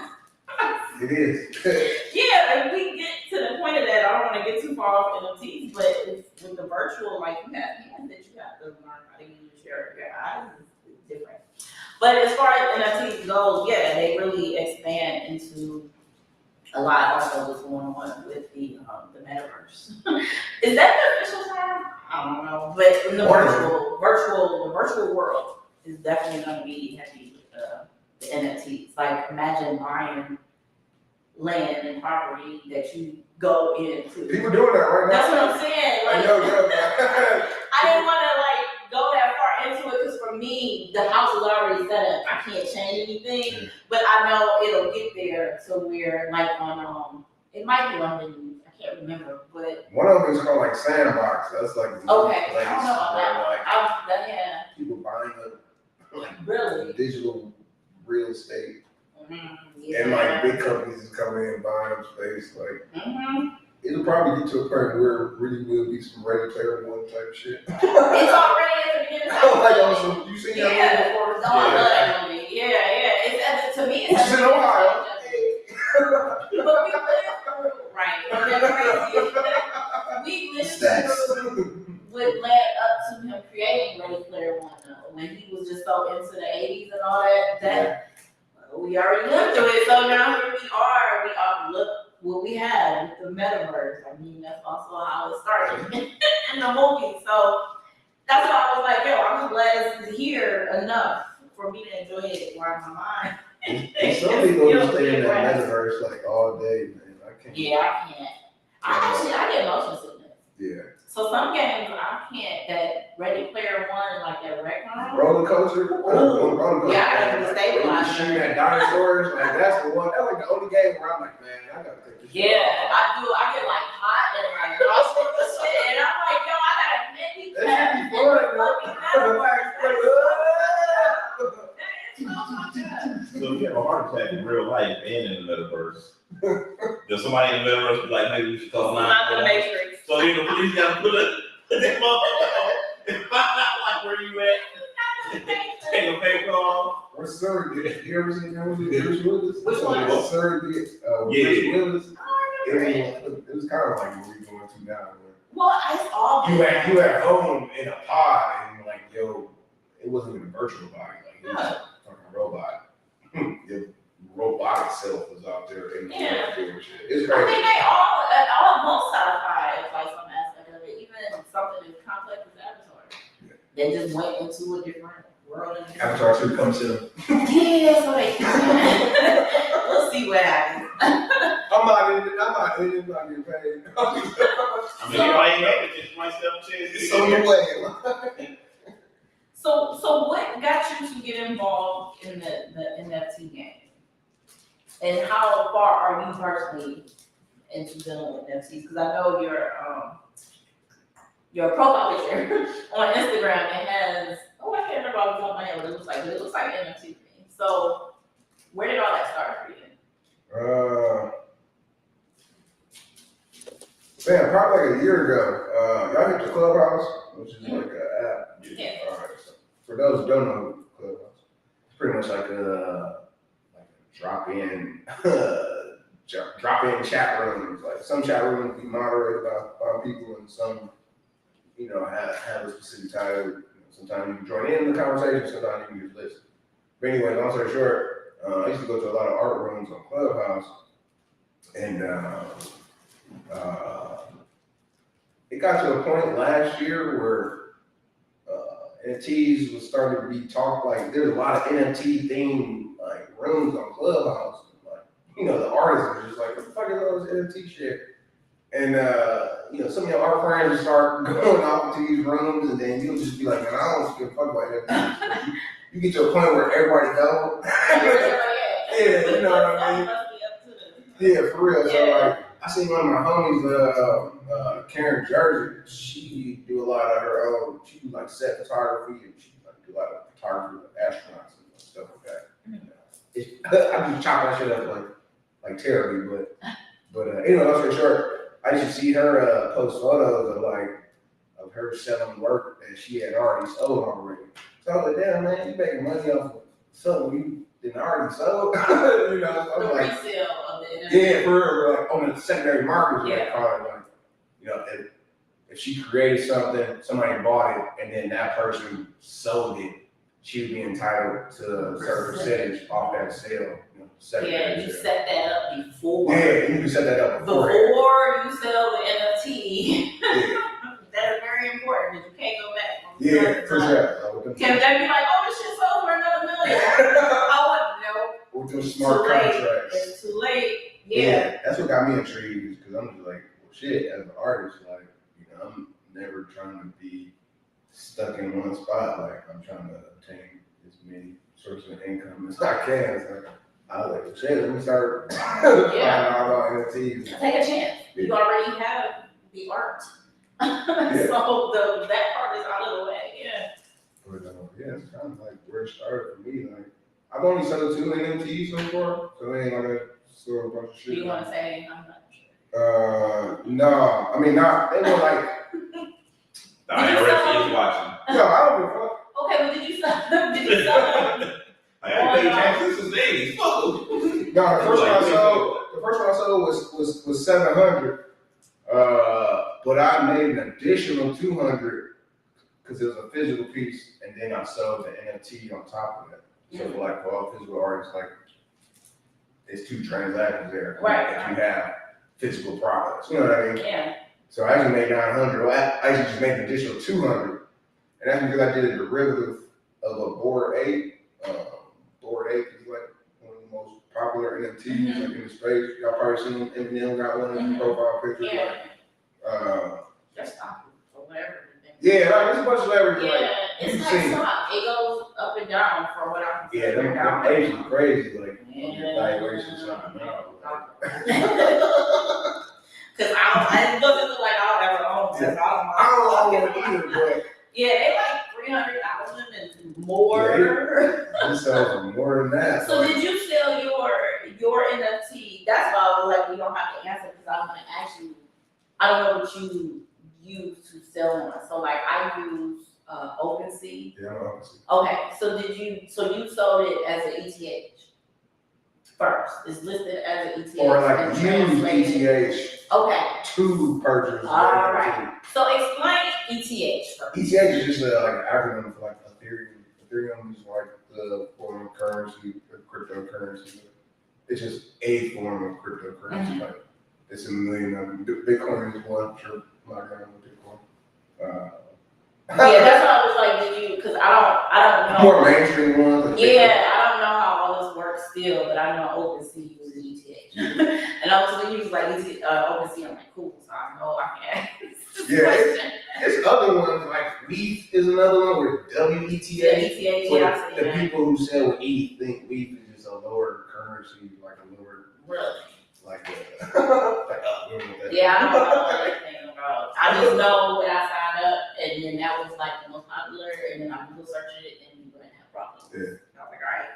It is. Yeah, if we get to the point of that, I don't want to get too far off NFTs, but it's, with the virtual, like you have hands that you have to learn how to use your eyes is different. But as far as NFTs goes, yeah, they really expand into a lot also what's going on with the metaverse. Is that the official term? I don't know, but in the virtual world is definitely going to be heavy with the NFTs. Like, imagine buying land and property that you go into. People doing that right now. That's what I'm saying. Like, I didn't want to like go that far into it, because for me, the house is already set up. I can't change anything, but I know it'll get there to where, like on it might be on the, I can't remember, but one of them is called like Sandbox. That's like okay, I don't know about that. Like, yeah. people buying like Really? digital real estate. Yeah. And like big companies is coming in and buying up space. Like, it'll probably get to a point where it really will be some Ready Player One type shit. It's already at the beginning. Like, you seen that movie before? game Ready Player One though. When he was just so into the 80s and all that we already lived through it. So now here we are. We all look what we have with the metaverse. I mean, that's also how it started in the movie. So that's why I was like, yo, I'm just glad it's here enough for me to enjoy it while my mind. Some people just stay in that metaverse like all day, man. I can't. Yeah, I can't. I get motion sickness. Yeah. So some games I can't. That Ready Player One, like that Recon. Roller coaster. Roller coaster. Yeah, I gotta Like, stabilize. shooting at dinosaurs. Like that's the one. That's like the only game where I'm like, man, I gotta take this. Yeah, I do. I get like hot and like nauseous and shit, and I'm like, yo, I gotta maybe That should be So if you have a heart attack in real life and in the metaverse, does somebody in the metaverse be like, maybe we should call Not the Matrix. So you know, police gotta put a motherfucker on and find out like where you at. Take a paper off. Or surrogate. You ever seen that movie? Bruce Willis? Which one? Surrogate. Yeah. Bruce Willis. I don't remember it. It was kind of like what we're going to now. Well, it's all You at home in a pod and like, yo, it wasn't even a virtual body. Like, it was a fucking robot. The robot itself was out there in the doing shit. It's I crazy. think they all most sci-fi is like some aspect of it, even something as complex as Avatar. Yeah. They just went into a different world. Avatar 2 comes soon. Yeah, so we'll see what happens. I'm not getting paid. I mean, you might make it, just might step a chance. It's on the way. So what got you to get involved in the NFT game? And how far are you personally into dealing with NFTs? Because I know your profile picture on Instagram, it has, I can't remember off the top of my head what it looks like, but it looks like an NFT thing. So where did all that start for you? Man, probably like a year ago, y'all hit the Clubhouse, which is like an app. Yeah. Alright, so for those who don't know Clubhouse, it's pretty much like a drop-in chat rooms. Like some chat rooms be moderated by people, and some, have a specific title. Sometimes you can join in the conversation, sometimes you can just listen. But anyway, long story short, I used to go to a lot of art rooms on Clubhouse, and it got to a point last year where NFTs was starting to be talked, like there's a lot of NFT themed like rooms on Clubhouse. Like, the artists are just like, what the fuck is all this NFT shit? And some of your art friends start going off into these rooms, and then you'll just be like, man, I don't give a fuck about NFTs. You get to a point where everybody knows. Yeah, you know what I mean? Yeah, for real. So like, I seen one of my homies, Karen Jersey. She do a lot of her own. She do like set photography, and she do a lot of photography with astronauts and stuff like that. I'm just chopping that shit up like terribly, but anyway, long story short, I used to see her post photos of her selling work that she had already sold already. So I was like, damn man, you making money off of something you didn't already sold. I was like, resale of the NFT. yeah, for real, like on the secondary market, they call it, like, if she created something, somebody bought it, and then that person sold it, she would be entitled to a certain percentage off that sale. Yeah, you set that up before. Yeah, you can set that up Before you sell the NFT. Yeah. That's very important because you can't go back. Yeah, for sure. Can they be like, oh, this shit sold for another $1 million? I wouldn't know. With those smart contracts. It's too late. Yeah. That's what got me intrigued, because I'm just like, well, shit, as an artist, like, I'm never trying to be stuck in one spot. Like, I'm trying to obtain as many sources of income as I can. It's like, I was like, shit, let me start finding out about NFTs. Take a chance. You already have the art. So that part is out of the way. Yeah. But yeah, it's kind of like where it started for me. Like, I've only sold 2 NFTs so far, so it ain't like I sold a bunch of shit. Do you want to say I'm not No, I mean, not, they were like, The IRS is watching. no, I don't give a fuck. Okay, but did you sell them? I gotta pay taxes since the 80s. Fuck them. No, the first one I sold was 700. But I made an additional 200 because it was a physical piece, and then I sold the NFT on top of it. So for all physical artists, like it's 2 transactions there. Right. If you have physical products, you know what I mean? Yeah. So I actually made 900. Well, I actually just made an additional 200, and that's because I did a derivative of a Bored Ape. Bored Ape is like one of the most popular NFTs like in the space. Y'all probably seen Eminem got one of his profile pictures. Yeah. Like, Just stock or whatever. yeah, like it's a bunch of celebrities. Yeah, Like, it's you like seen. stock. It goes up and down for what I'm Yeah, them apes are crazy. Like valuations something Cause it doesn't look like I'll ever own this. I don't know either, but Yeah, they like 300,000 and more. I sold for more than that. So did you sell your NFT? That's why I was like, you don't have to answer because I'm gonna ask you. I don't know what you use to sell them. So like I use OpenSea. Yeah, obviously. Okay, so you sold it as an ETH first. It's listed as an ETH. Or like and use translated. ETH Okay. to purchase. All right. So explain ETH first. ETH is just like an acronym for like Ethereum. Ethereum is like the form of currency, the cryptocurrency. It's just a form of cryptocurrency. Like it's a million of them. Bitcoin is one. Sure, I'm not going with Bitcoin. Yeah, that's why I was like, did you? Because I don't know. More mainstream ones. Like Yeah, I don't know how all this works still, but I know OpenSea uses ETH, and I was gonna use like OpenSea. I'm like, cool, so I know I can ask this Yeah, question. it's other ones like WETH is another one with WETH. Yeah, ETH, So yeah, I've seen the that. people who sell with ETH think WETH is just a lower currency, like a lower, Really? like a, Yeah, I don't know anything about. I just know when I signed up, and then that was like the most popular, and then I Google searched it, and we wouldn't have problems. Yeah. I was like, all right,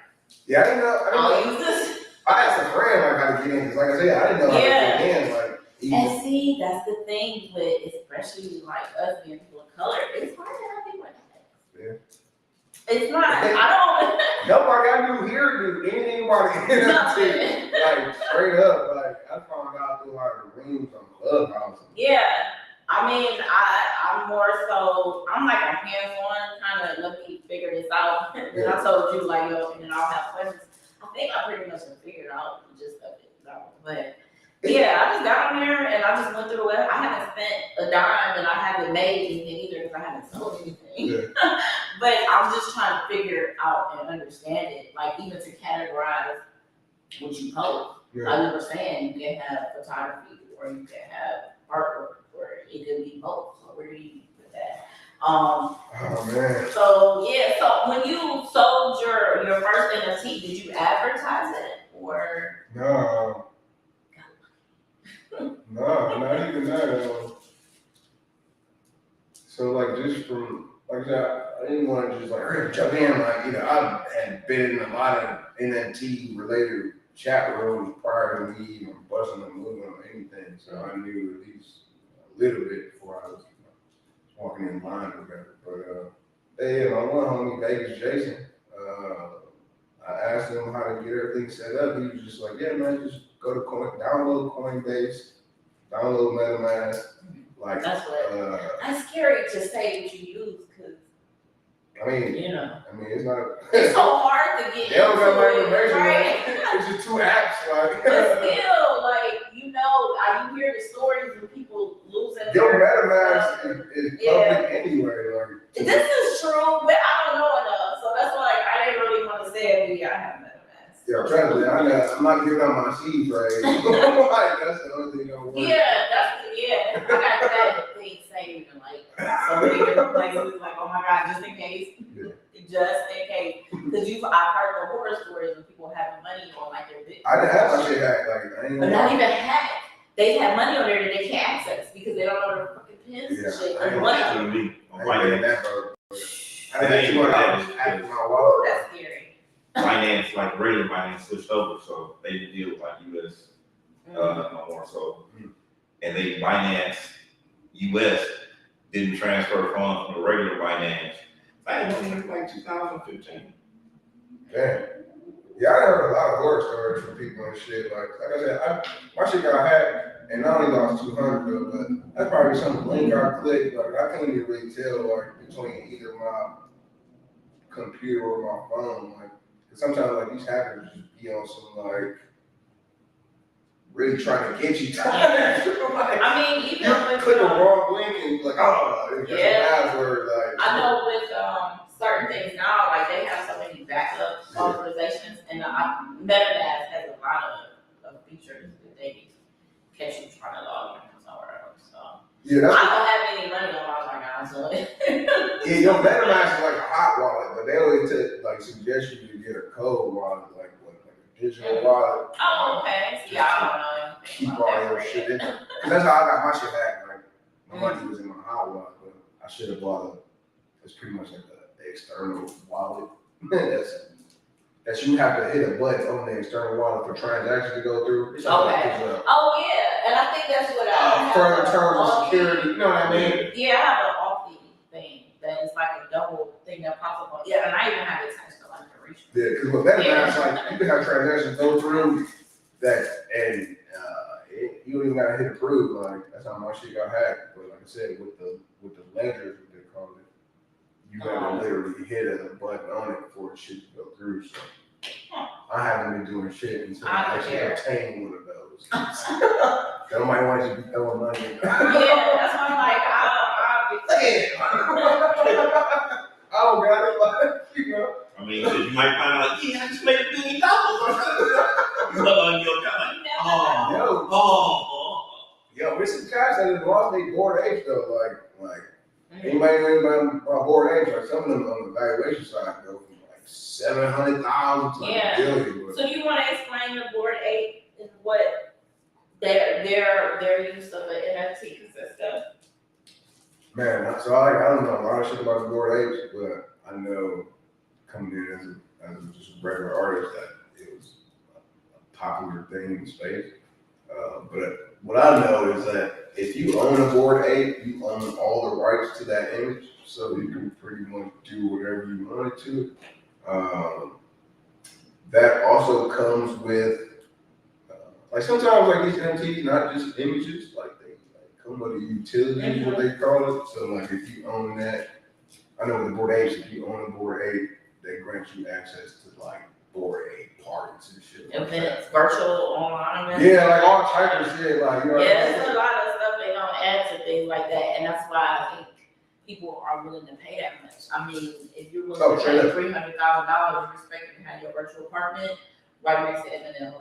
Yeah, I didn't know. I'll use this. I asked a friend like how to get in because, like I said, I didn't know how to get in. Like, And see, that's the thing with, especially like us being people of color, it's hard to have people in that. Yeah. It's not. I nobody I knew here do anything about don't. it. Nothing. Like straight up, like I found out through like the rooms on Clubhouse. Yeah. I mean, I'm more so, I'm like a hands-on kind of, let me figure this out. And I told you, like, yo, and then I'll have questions. I think I pretty much have figured out the gist of it. But yeah, I just got on there and I just went through it. I haven't spent a dime and I haven't made anything either because I haven't sold anything. Yeah. But I'm just trying to figure out and understand it, like even to categorize what you post. Yeah. Like we were saying, you can have photography or you can have artwork or it could be both. So where do you put that? Oh man. So yeah, so when you sold your first NFT, did you advertise it or? No. No, not even that. So like just from like that, I didn't want to just like jump in. Like I had been in a lot of NFT related chat rooms prior to me even busting a move or anything. So I knew at least a little bit before I was walking in line or whatever. But yeah, my one homie Vegas Jason, I asked him how to get everything set up. He was just like, yeah, man, just go to download Coinbase, download MetaMask. Like, that's what. That's scary to say what you use because. I mean, it's not. It's so hard to get. They don't got my information. Right? It's just 2 apps. Like, but still, like you hear the stories of people losing. Your MetaMask is public anyway. Like, this is true, but I don't know enough, so that's why I didn't really want to say it. But I have MetaMask. Yeah, trust me. I'm not giving out my seed phrase. Like, that's the only thing I'm worried. Yeah, I got that thing saved in like so many different places. Like, oh my God, just in case. Yeah. Just in case, because I've heard the horror stories of people having money on like their Bitcoin. I didn't have my shit hacked. Like, I ain't But not even hacked. They have money on there that they can't access because they don't know their fucking pins and shit. I And ain't one That's of them. to me. On I ain't Binance, that, bro. I had $200 hacked in my Ooh, wallet. that's scary. Binance, like regular Binance switched over, so they didn't deal with like US no more. So, and they Binance US didn't transfer funds from the regular Binance. I think like 2015. Damn. Yeah, I heard a lot of horror stories from people and shit. Like I said, my shit got hacked. and I only lost 200 though, but that's probably some link I clicked. Like I can't even really tell like between either my computer or my phone. Like, 'cause sometimes like these hackers just be on some like really trying to get you. Like, I mean, even you with click the wrong link and you're like, oh, it's just Yeah. a password. Like, I know with certain things now, like they have so many backup authorizations, and MetaMask has a lot of features that they catch you trying to log in from somewhere else. So yeah, that's I don't have any money on mine right now, so yeah, your MetaMask is like a hot wallet, but they always suggest you to get a code wallet, like a digital wallet. oh, okay. See, I don't know anything Keep about all that your for shit real. in there. 'Cause that's how I got my shit hacked. Like my money was in my hot wallet, but I should have bought it's pretty much like the external wallet. That's you have to hit a button on the external wallet for transactions to go through. It's like Okay. Oh yeah, and I think that's what I have. further a terms of Authy- security, you know what I mean? Yeah, I have an Authy thing that is like a double thing that pops up on. Yeah, and I even have it attached to like a reach. Yeah, because with MetaMask, like you can have transactions go through that, and you don't even gotta hit approve. Like that's how my shit got hacked. But like I said, with the ledgers, what they call it, you gotta literally hit a button on it for the shit to go through. So I haven't been doing shit until I actually obtained one of those. Nobody wants to be throwing money. Yeah, that's why I'm like, I'll be I don't got it, like, you know. I mean, you might find out, like, yeah, I just made $1 million. You look on your account, like, yo, there's some guys that have lost their board age though. Like anybody know about board age? Like some of them on the valuation side go from like 700,000 to like a billion. But So you want to explain the board 8 and what their use of an NFT consists of? man, so I don't know a lot of shit about the board age, but I know coming in as just a regular artist that it was a popular thing in space. But what I know is that if you own a board ape, you own all the rights to that image, so you can pretty much do whatever you want to. That also comes with, like sometimes like these NFTs, not just images, like they come with a utility, what they call it. So like if you own that, I know with the board apes, if you own a board ape, they grant you access to like board ape parties and shit. Like Events, virtual, online events. yeah, like all type of shit, like you know. Yeah, there's a lot of stuff they don't add to things like that, and that's why I think people are willing to pay that much. I mean, if you're willing to pay $300,000, you're expecting to have your virtual apartment right next to Eminem,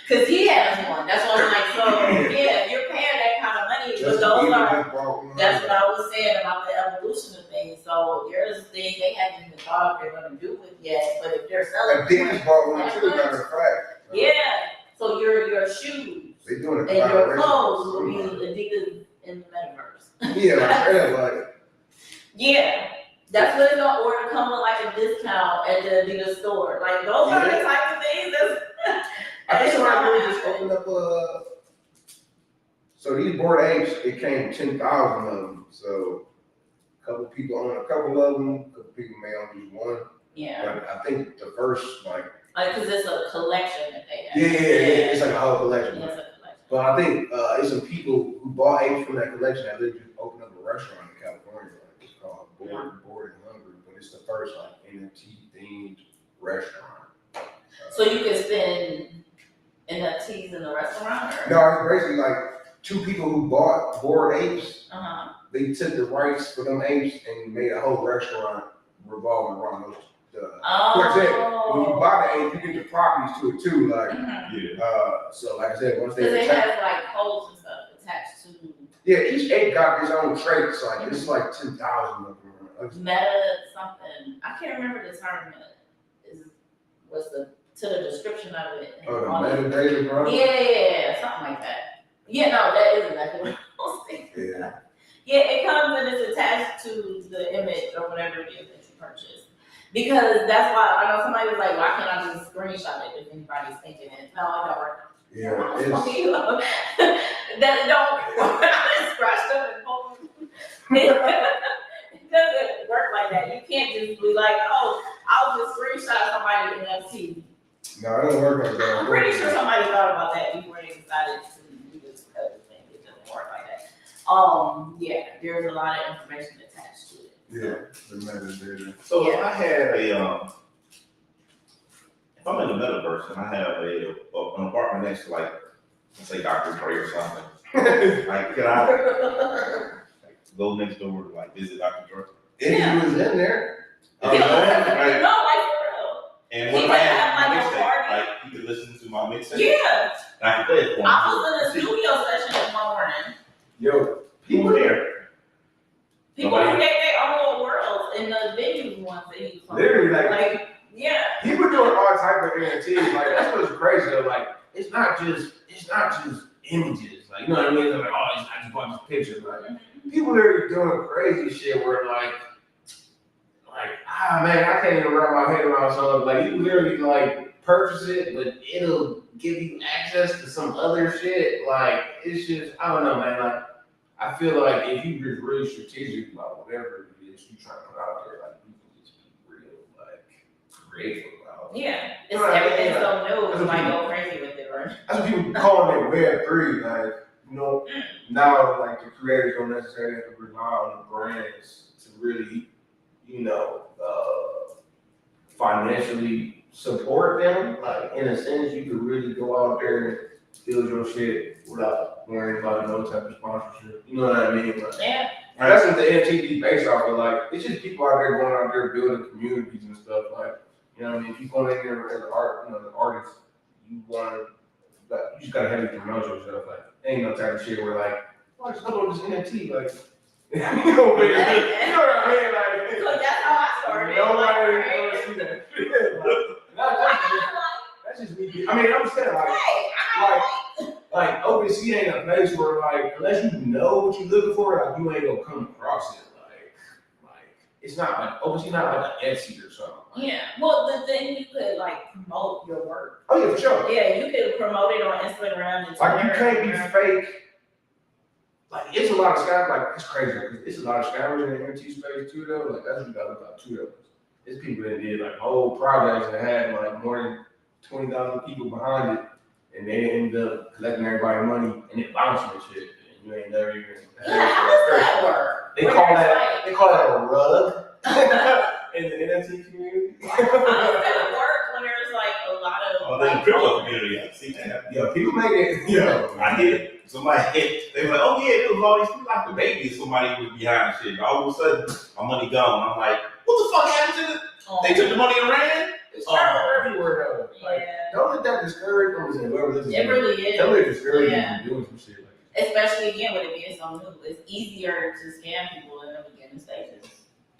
because he has one. That's what I'm like. So yeah, you're paying that kind of money, but those are. That's what I was saying about the evolution of things. So there's things they haven't even thought they're going to do with yet, but if they're selling, Adidas bought one too, matter of fact. yeah. So your shoes They doing and your clothes will be Adidas in the metaverse. Yeah, like yeah. That's what it's gonna order come with like a discount at the Adidas store. Like those are the type of things that's I think somebody really just opened up so these board apes, it came 10,000 of them. So a couple people own a couple of them, a couple people may own just one. yeah. But I think the first like because it's a collection that they have. yeah, it's like a whole collection. Yeah, it's a collection. But I think it's some people who bought apes from that collection that literally just opened up a restaurant in California. Like it's called Board and Hungry, but it's the first like NFT themed restaurant. So you can spend NFTs in the restaurant? Or? No, it's basically like two people who bought board apes. They took the rights for them apes and made a whole restaurant revolving around those. Like I said, when you buy the ape, you get the properties to it too. Like, so like I said, once because it has like codes and stuff attached to. Yeah, each ape got its own traits. Like it's like 10,000 of them. Meta something. I can't remember the term. Was to the description of it. Oh, the metadata, bro. Yeah, something like that. Yeah, no, that is exactly what I was thinking. Yeah. Yeah, it comes and it's attached to the image or whatever it is that you purchased. Because that's why I know somebody was like, why can't I just screenshot it if anybody's thinking it? No, it don't work. Yeah, that don't I just scratched up and pulled it doesn't work like that. You can't just be like, oh, I'll just screenshot somebody in NFT. No, it don't work like that. I'm pretty sure somebody thought about that before they decided to do Yeah, there's a lot of information attached to it. Yeah, the metadata. So if Yeah. I had if I'm in the metaverse and I have an apartment next to like, let's say Dr. Dre or something, like can I go next door to like visit Dr. Dre? If he was in there. Yeah, You know, like, like, no, like for real. and what He if I could had have, my like, a mixtape? party. Like he could listen to my mixtape. Yeah, And I could play it for him. I was in a studio session one morning. Yo, People there. People Nobody- create their own little worlds in the venues ones that he was on. literally, Like, yeah. people doing all type of NFTs. Like that's what's crazy though. Like it's not just images. Like you know what I mean? They're like, oh, I just bought this picture. Like people literally doing crazy shit where like man, I can't even wrap my head around something. Like you literally like purchase it, but it'll give you access to some other shit. Like it's just I don't know, man. Like I feel like if you just really strategic about whatever it is you trying to put out there, like you can just be real, like creative about it. Yeah. It's You know what I mean? everything's so new, That's you what might people- go crazy with it, right? That's what people calling it Web3. Like, you know, now like the creators don't necessarily have to rely on the brands to really, you know, financially support them. Like in a sense, you could really go out there and build your shit without worrying about no type of sponsorship. You know what I mean? Like, Yeah. that's what the NFT based off of. Like, it's just people out there going out there building communities and stuff. Like, you know what I mean? If you go in there as an art, you know, the artist, you want to. But you just gotta heavily promote yourself. Like, ain't no type of shit where like, oh, just upload this NFT. Like, you know what I mean? Like, So that's how I started. nobody Like, ever see that. That's just me. I mean, I'm saying like OpenSea ain't a place where like unless you know what you're looking for, like you ain't gonna come across it. Like it's not like OpenSea not like an Etsy or something. Yeah, well, the thing you could like promote your work. Oh yeah, for sure. Yeah, you could promote it on Instagram and Like you Twitter. can't be fake. Like it's a lot of scammers. Like it's crazy because it's a lot of scammers in the NFT space too, though. Like that's what you gotta look out too, though. There's people that did like whole projects that had like more than 20,000 people behind it, and they ended up collecting everybody's money and it bounced and shit. And you ain't never even. Yeah, how does that work? They call that a rug in the NFT community. How does that work when there's like a lot of Oh, in the crypto community, I see that. Yeah, people make it. Yeah, I did. Somebody hit. They were like, oh yeah, there was all these people like the baby. Somebody was behind shit. All of a sudden, my money gone. I'm like, what the fuck happened to it? They took the money and ran. it's scammers everywhere though. Like, Yeah, don't let that discourage them. Whoever this is. it really is. Don't let it discourage Yeah. you from doing some shit like that. Especially again with it being so new, it's easier to scam people in the beginning stages.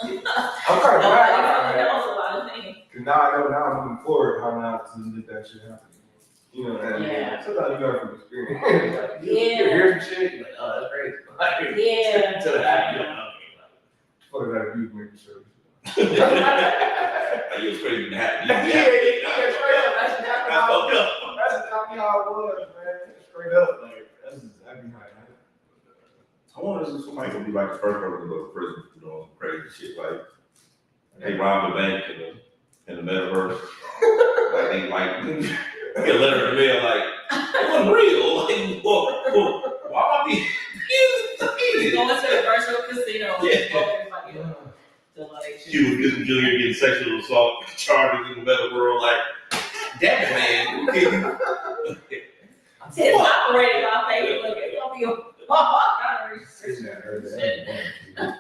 I'm kind of Nobody glad. really knows a lot of things. Cause now I know now I'm moving forward how not to let that shit happen. You know what I mean? Yeah. Sometimes you learn from experience. Like, you hear some shit, you're like, oh, that's crazy. Like, Yeah. until it happens, you're like, okay, fuck that abuse making sure. It was crazy to happen. Yeah, straight up. That's exactly I how fucked up. that's exactly how it was, man. Straight up, like that's exactly how it happened. I wonder if somebody gonna be like the first person to go to prison for doing crazy shit like they robbed a bank in the metaverse. Like they get a letter in the mail like it wasn't real. Like why am I being Going to the virtual casino. Yeah. To like Cuban Jr. getting sexual assault charges in the meta world? Like, damn it, man. it's operating my Facebook. It's gonna be all kind of Isn't restrictions. that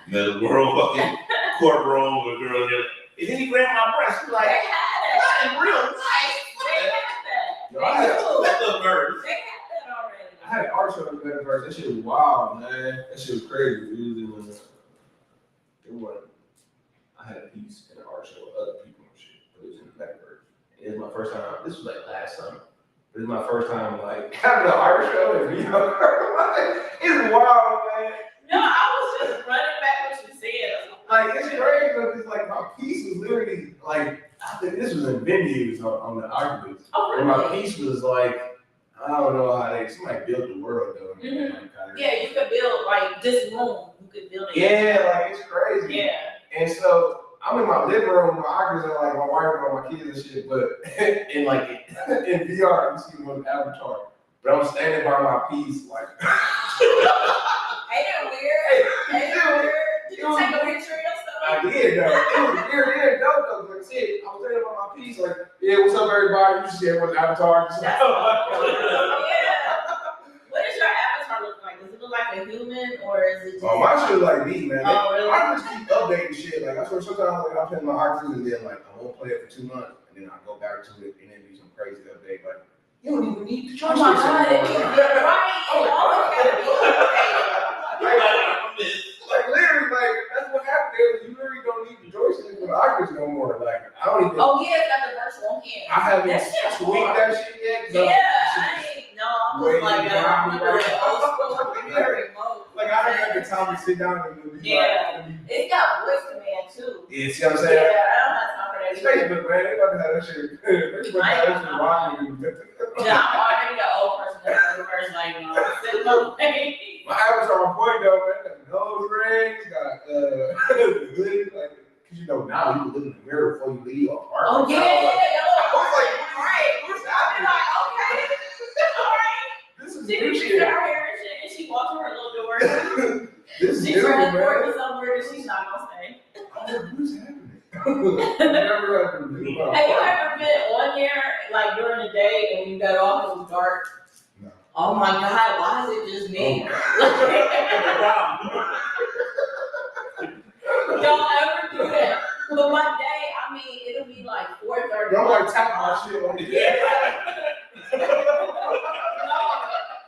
Meta world, fucking courtroom with a girl there. And then he grabbed my breast. She's They like, had not in real life. They had that. Yo, I had- What the bird? They had that already. I had an art show in the metaverse. That shit was wild, man. That shit was crazy. I had a piece in an art show with other people and shit, but it was in the metaverse. And it was my first time. This was like last summer. This is my first time like having an art show and it's wild, man. No, I was just running back what you said. Like it's crazy because like my piece was literally like I think this was in venues on the Oculus. Oh, And my really? piece was like I don't know how somebody built the world though. Mhm. Like, kinda- Yeah, you could build like this room. You could build it. Yeah, like it's crazy. Yeah. And so I'm in my living room, my Oculus are like my wife and all my kids and shit, but in like in VR, you see one avatar. But I'm standing by my piece, like Did you take a picture of yourself? I did though. It was very dope though. Like I said, I was saying about my piece, like, yeah, what's up everybody? You see everyone's avatar. That's cool. Yeah. What does your avatar look like? Does it look like a human or is it just? Oh, my shit like me, man. Oh, really? I just keep updating shit. Like I swear sometimes like I play my artist and then like I won't play it for 2 months and then I go back to it and then do some crazy update. Like you don't even need to Oh charge my this God, anymore. right? It always gotta be Like literally, like that's what happened there. You literally don't need the joystick for the Oculus no more. Like I don't even. Oh yeah, it's got the virtual hand. I haven't That shit tweaked hard. that shit yet. Yeah, I'm just like I'm old school, very remote. Like I don't have the time to sit down and do it. Yeah. It's got voice command too. Yeah, see what I'm Yeah, saying? I don't have time for that It's either. Facebook, man. They about to have that shit. They about to have that shit rocking. Yeah, I'm already the old person that's the first like, sitting on the page. My avatar on point though, man. Got the nose rings, got the hoodie, like, cause you know now you can look in the mirror before you leave your apartment. Oh yeah, I was like, right. what's I'll be happening? like, okay, all right. This is She new be shit. fixing her hair and shit, and she walks through her little door. This is She new, man. transported somewhere that she's not gonna stay. I'm like, what's happening? Never had to leave my Have you apartment. ever been on there like during the day and when you got off it was dark? No. Oh my God, why is it just me? Don't ever do that. But one day, I mean, it'll be like 4:30. Don't like tap my shit on the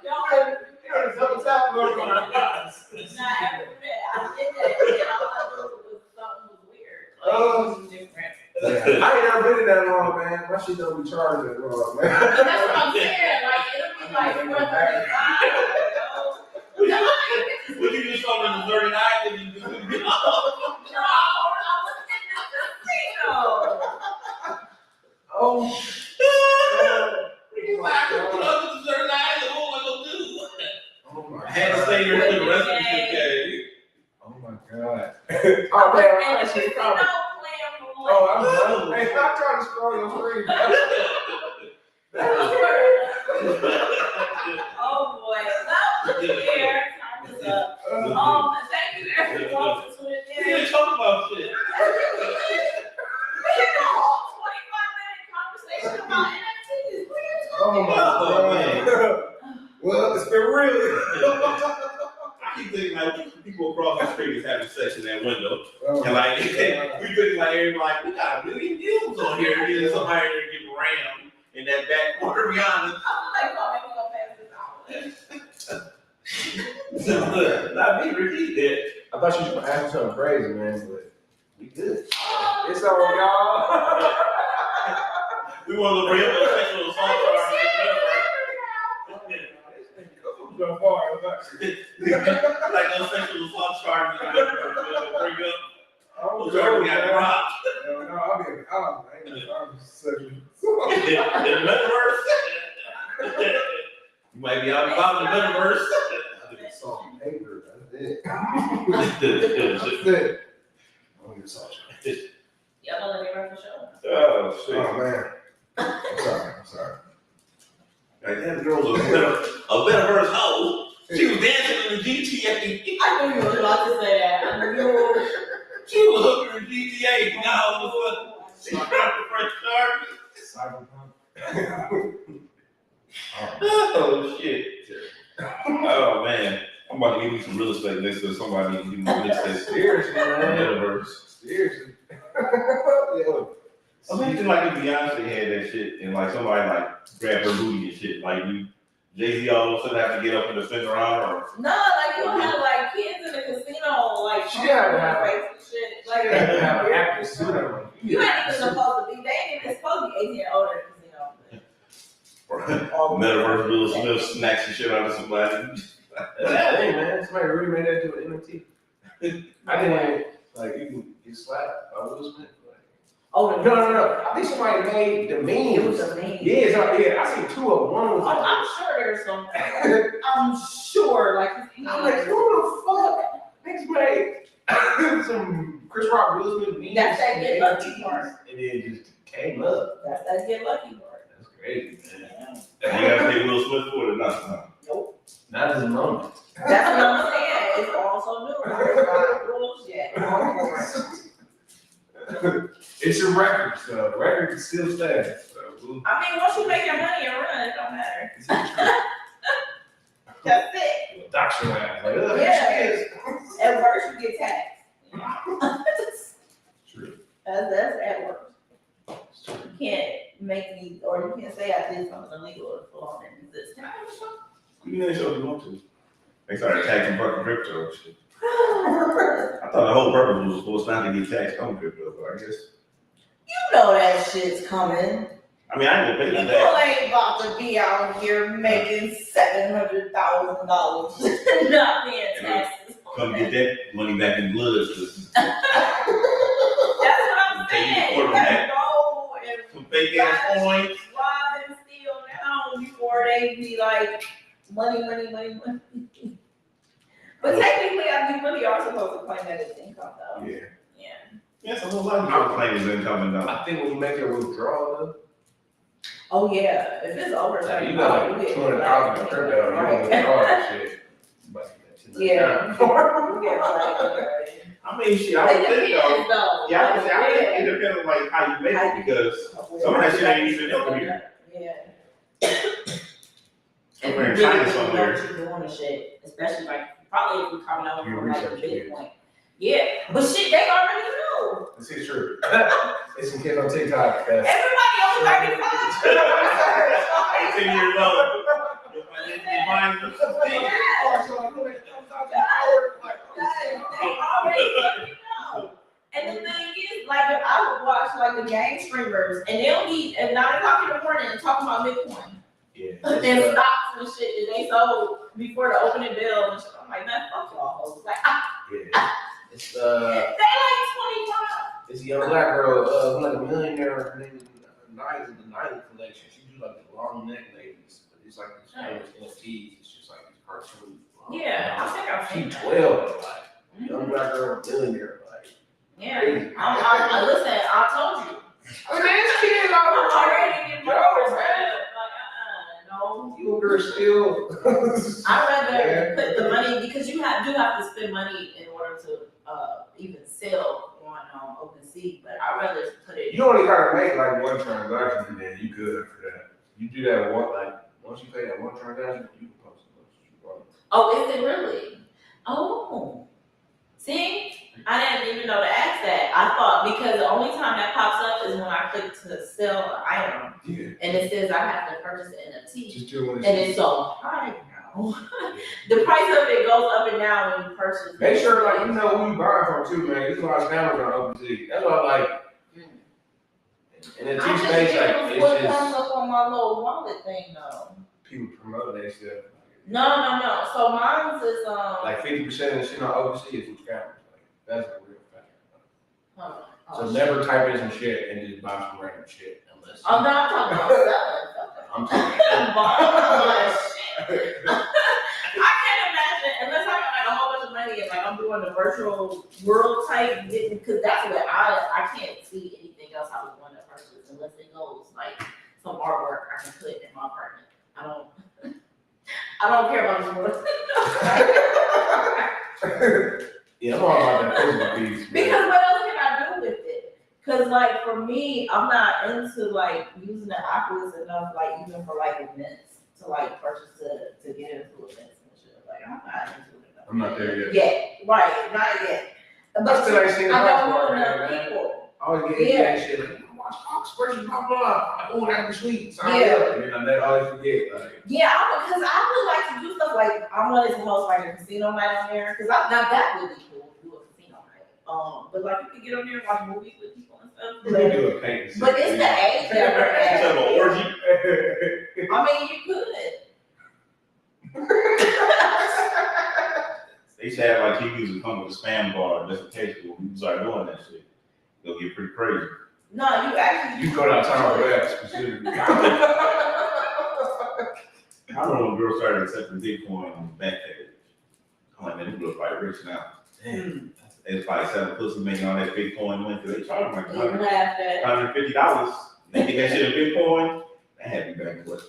Don't double tap logo on my not ever do that. I did that, and all I knew was something was weird. Like, it was different. I ain't never been in that long, man. My shit don't be charged that long, man. But that's what I'm saying. Like, it'll be like 4:35. Would you just over the 39 and you do it? No, I was in the casino. Oh, You like to put up with the 39 and what am I gonna do? oh my I had to stay here for the rest of the day. Oh my God. Oh man, And I the should casino probably. playing for Oh, I'm done. Hey, stop trying to scroll your screen. Oh boy. Well, look here. Time is up. Thank you everyone for tuning We in. didn't talk about shit. We had a whole 25-minute conversation about NFTs. Oh my God. Well, it's been real. I keep thinking like people across the street is having sex in that window. Oh, And like God. we think like everybody like we got a million views on here and then somebody there get rammed in that back corner beyond I'm like, oh, maybe we'll pass this out. Not me, repeat that. I thought you were asking something crazy, man, but we good. It's on, y'all. We want to bring up a sexual assault charge. So far, Like no sexual assault charge. Bring up. I'm We got dropped. No, I'll be I ain't I'm sexual. In the metaverse. You might be out about the metaverse. I did salt and paper. That's it. That's That's it. I don't get salt. Y'all gonna let me run the show? Oh shit. Oh man. I'm sorry. Like that girl's a metaverse hoe. She was dancing in the GTA. I knew you were about to say that. I knew. She was hooking in GTA. Now all of a sudden, she got the French charge. Cyberpunk. Oh shit. Oh man. I'm about to give you some real estate next to somebody and give me real estate. Seriously, man. Metaverse. Seriously. Yo. Imagine like if Beyonce had that shit and like somebody like grabbed her booty and shit. Like you, Jay-Z all of a sudden have to get up and defend her out or. No, like you don't have like kids in the casino, like She had to have- face and shit. Like You have an active suit on. you ain't even supposed to be. They ain't even supposed to be 18 or older in the casino. Metaverse Will Smith snacks and shit out of somebody. Hey man, somebody really made that to an NFT. I didn't like you can get slapped by Will Smith. Oh No. I think somebody made the It was memes. a meme. Yeah, I seen two of them. One was I'm sure there's some. I'm sure, like I'm like, who the fuck next made some Chris Rock Will Smith memes? That's that get lucky part. And then it just came up. That's that get lucky part. That's crazy, man. You gotta pay Will Smith for it or not? Nope. Not as a moment. That's what I'm saying. it's also new. It's not bullshit. It's your record, so the record can still stand. So I mean, once you make your money and run, it don't matter. it's true. That's it. Doctor ass. Like, oh, Yeah. here she is. At worst, you get taxed. True. That's at worst. You can't make me, or you can't say I did something illegal or full on and this. Can I have a show? You can show if you want to. They started taxing fucking crypto and shit. You I thought the whole purpose was supposed not to get taxed on crypto, but I guess. know that shit's coming. I mean, I ain't gonna pay People the tax. ain't about to be out here making $700,000 not paying taxes. Come get that money back in blood, sis. That's what I'm saying. You gotta go and Some fake ass coins. rob and steal now before they be like money. But technically, I do really are supposed to claim that as income though. Yeah. Yeah. Yeah, so a lot of people claim it's income and I think when you make your withdrawal, Oh yeah, if it's over, like, you got like 200,000 in crypto, you want to withdraw that shit. But Yeah. I mean, shit, I would think though. Yeah, I think it depends on like how you make it because some of that shit ain't even over here. Yeah. Somewhere in China somewhere. Doing the shit, especially like probably if we're coming over You from like a research big it. point. Yeah, but shit, they already know. this is true. It's some kid on TikTok. Everybody over 35. 18 years old. Your financial mind is They already fucking know. And the thing is, like, I would watch like the game streamers, and they'll be at 9 o'clock in the morning and talking about Bitcoin Yeah. and stocks and shit that they sold before the opening bell and shit. I'm like, man, fuck y'all hoes. Like, Yeah. It's they like 25. it's a young black girl, who's like a millionaire. Her name is Night of the Night collection. She do like the long neck ladies, but it's like these famous NFTs. It's just like these cartoons. Yeah, I think I've seen She's that. 12, like young black girl, millionaire, like. Yeah. Crazy. I listen, I told you. I mean, this kid I'm over already getting Yo, bored, man. Like, no. You over there still. I'd rather Yeah. put the money, because you do have to spend money in order to even sell on OpenSea, but I'd rather put it. You only gotta make like one transaction and then you good after that. You do that one, like, once you pay that one transaction, you can post it. Oh, is it really? Oh. See? I didn't even know to ask that. I thought, because the only time that pops up is when I click to sell an item, Yeah. and it says I have to purchase an NFT, Just do it. and it's so high now. The price of it goes up and down when you purchase. Make sure, like, you know who you buying from too, man. There's a lot of scammers on OpenSea. That's what I like. And in I T just space, like, did what it's comes just up on my little wallet thing though. people promote that stuff. No. So mine's is Like 50% of the shit on OpenSea is from scammers. Like, that's a real fact. So never type in some shit and just buy some random shit unless. I'm not talking about selling. I'm talking. Buying shit. I can't imagine unless I got like a whole bunch of money and like I'm doing the virtual world type, because that's what I can't see anything else I would want to purchase unless it goes like some artwork I can put in my apartment. I don't care about this world. Yeah, I'm all about that physical piece. Because what else can I do with it? Cause like for me, I'm not into like using the Oculus enough, like even for like events to like purchase to get into events and shit. Like I'm not into it enough. I'm not there yet. Yet, right? Not yet. I But still ain't seen the I don't platform, know enough man. people. I always get Yeah. that shit like, you watch Fox versus blah blah. Like, oh, that'd be sweet. Sign Yeah. up. And then I never always forget. Like, Yeah, because I would like to do stuff like I wanted to host like a casino night on there, because I now that would be cool to do a casino night. But like you could get on there and watch movies with people and stuff. you can do a paint. But it's the age that we're It's at. an orgy. I mean, you could. They used to have like TVs that come with a spam bar just in case when people start doing that shit. It'll get pretty crazy. No, you actually. You go downtown web specifically. I remember when girls started accepting Bitcoin on the back page. I'm like, man, these girls probably rich now. Damn. It's probably selling pussy making all that Bitcoin money because they charge like You laughed at. $150. They get that shit in Bitcoin. That had me back in what,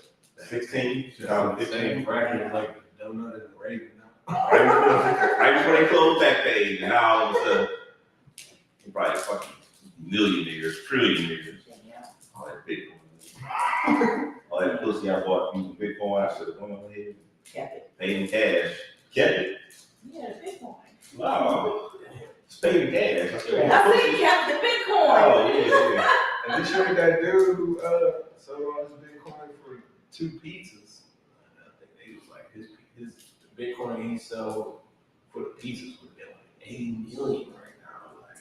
16, 2015. Same bracket like the donut and the raven now. Right before they closed that page, and now all of a sudden, they're probably fucking millionaires, trillionaires. All that Bitcoin. All that pussy I bought using Bitcoin, I should have gone ahead and paid in cash. Kept it. Yeah, Bitcoin. Wow. It's paid in cash. I still want I pussy. said you have the Bitcoin. Oh, yeah. And this year that dude who sold all his Bitcoin for 2 pizzas. I think he was like his Bitcoin he sold for the pizzas would be like 80 million right now. Like,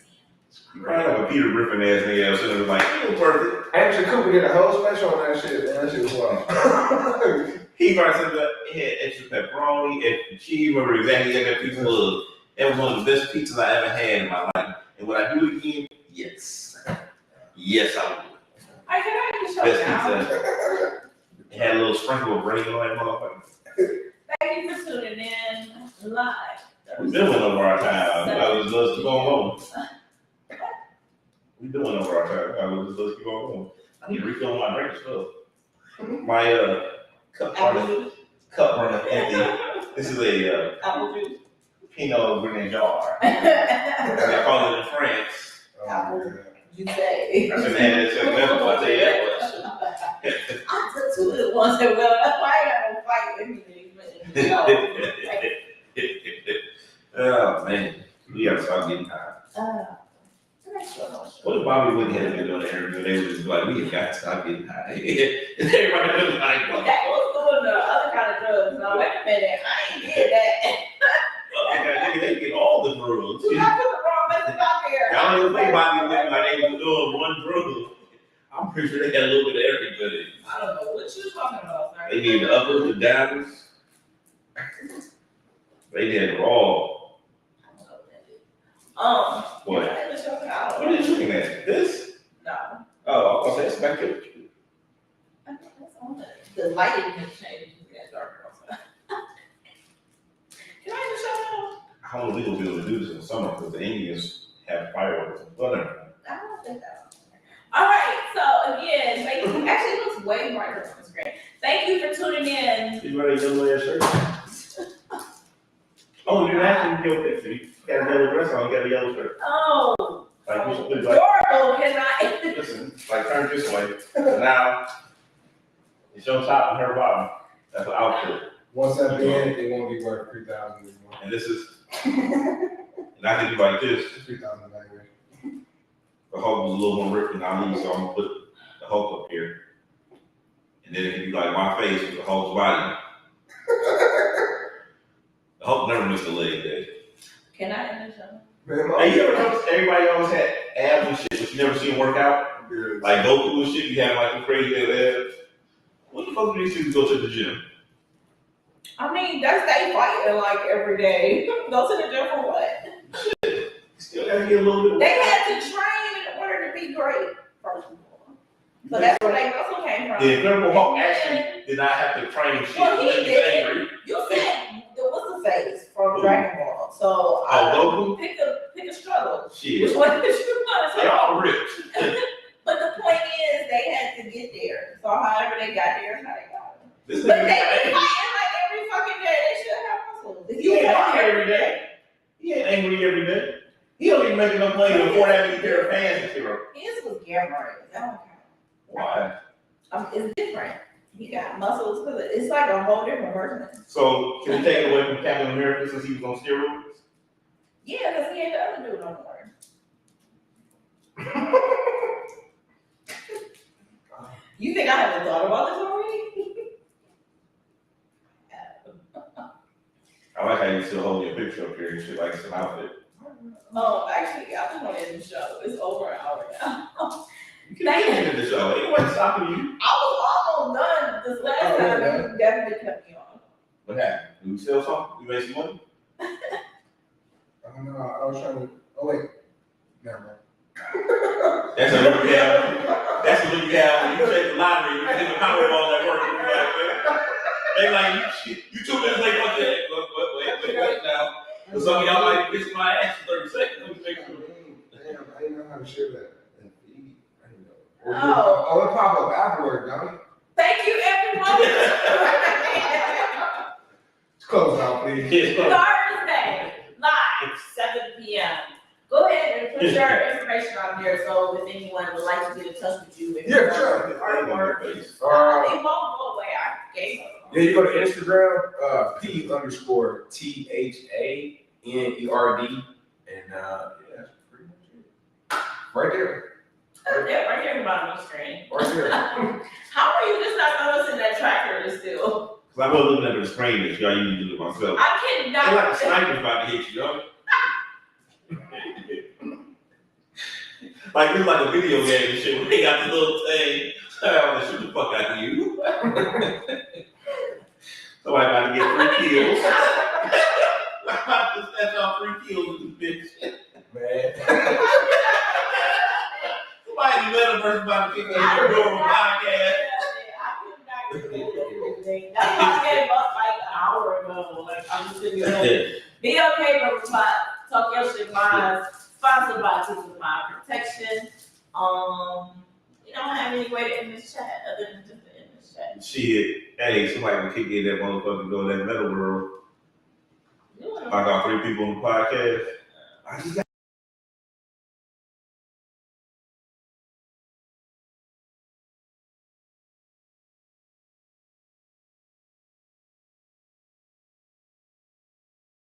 it's You crazy. probably have a Peter Griffin ass nigga else, and it was like, it was worth it. Anderson Cooper did a whole special on that shit, man. That shit was wild. He probably said that it had extra pepperoni, extra cheese, remember exactly what that pizza was. That was one of the best pizzas I ever had in my life. And would I do it again? Yes. Yes, I would. I can I just show Best you. pizza. It had a little sprinkle of bread on that motherfucker. Thank you for tuning in live. We've been went over our time. Let's keep on going. We've been went over our time. Let's keep on going. I need to refill my drink as well. My cup runner empty. This is a Apple juice. Pinot Grignon. I call it in France. Oh, man. You say. I shouldn't have had that second level. I tell you that much. I took 2 at once and well, that's why I got no fight with me. Oh man, we gotta start getting high. What if Bobby Wood had been doing the interview? They would just be like, we have got to stop getting high. And everybody was like, what? That was doing the other kind of drugs. Now, wait a minute, I ain't did that. Okay, they get all the drugs. You got to put the wrong message out there. I don't even think Bobby Wood like they were doing one drug. I'm pretty sure they had a little bit of everything. I don't know what you talking about, sir. They need the uppers, the downers. They did it all. What? What are you looking at? This? No. Oh, okay, it's back here. I think that's on the lighting has changed. It's getting darker outside. Can I just show you? I don't know if we'll be able to do this in the summer because the Indians have fireworks. Well, never mind. I don't think that. All right. So again, thank you. Actually, it looks way brighter on the screen. Thank you for tuning in. You wear a yellow ass shirt? Oh, you actually get a picture. You got a yellow dress on, you got a yellow shirt. Oh. Like you should like, Adorable, can I? listen, like turn this way. Now, it's your top and her bottom. That's an outfit. Once that bid, it won't be worth 3,000 anymore. And this is, and I can do like this. It's 3,000 anyway. The Hulk was a little more ripped than I need, so I'm gonna put the Hulk up here. And then it can be like my face with the Hulk's body. The Hulk never missed a leg day. Can I end the show? Man, Hey, you ever notice everybody always had abs and shit, but you never see them work out? Like Goku and shit, you have like the crazy abs. What the fuck do these people go to the gym? I mean, that's they fighting like every day. Go to the gym for what? You still gotta get a little bit of They had to train in order to be great, first of all. So that's where they muscle came from. The Incredible Hulk actually did not have to train shit. Well, he He was did. angry. You said what's the face from Dragon Ball? So Oh, pick a struggle. Which Shit. one did you want? They all ripped. But the point is, they had to get there. So however they got there is how they got there. This But nigga they got be angry. fighting like every fucking day. They should have muscles. If He you ain't walk angry every day. He ain't angry every day. He don't even make enough money to afford that many pair of pants and shit. his was gamma. That don't count. Why? It's different. He got muscles because it's like a whole different person. So can we take it away from Captain America since he was on steroids? Yeah, because he ain't the other dude no more. You think I haven't thought about this already? I like how you still hold your picture up here and shit like it's an outfit. Oh, actually, I just want to end the show. It's over an hour now. You can end the show. Ain't nobody stopping you. I was almost done this last Oh, time. yeah. You definitely cut me off. What happened? Did we sell something? We made some money? I don't know. I was trying to. Oh, wait. Never mind. That's a look you have. That's a look you have when you take the lottery. You get the Powerball at work. And they like, you 2 minutes late. Wait now. Because some of y'all might kiss my ass in 30 seconds. Let me make sure. Damn, I didn't know how to share that. I didn't know. Oh. Oh, it pop up afterward, Johnny. Thank you, everyone. Close out, please. Thursday, live, 7 p.m. Go ahead and put your information out there so if anyone would like to get in touch with you. If Yeah, you sure. want artwork, it won't go away. I gave them. Yeah, you go to Instagram, P_THANERD, and yeah, that's pretty much it. Right there, Yeah, right there bottom of the screen. right there. How are you just not noticing that tracker is still? Cause I was looking at the screen that y'all usually do it myself. I It's like a cannot. sniper's about to hit you, yo. Like it's like a video game and shit. When they got the little thing, I want to shoot the fuck out of you. Somebody about to get 3 kills. I'm about to snatch off 3 kills with this bitch. Man. Somebody in the metaverse about to kick me in the door on podcast. I could not get everything. That's why I gave up like an hour ago. Like I'm just thinking, be okay, but talk your shit, mine. Sponsored by People Mind Protection. You don't have any way to end this chat other than just to end this chat. Shit. Hey, somebody can kick in that motherfucker and go in that metal world. You wanna- I got 3 people on the podcast. I just got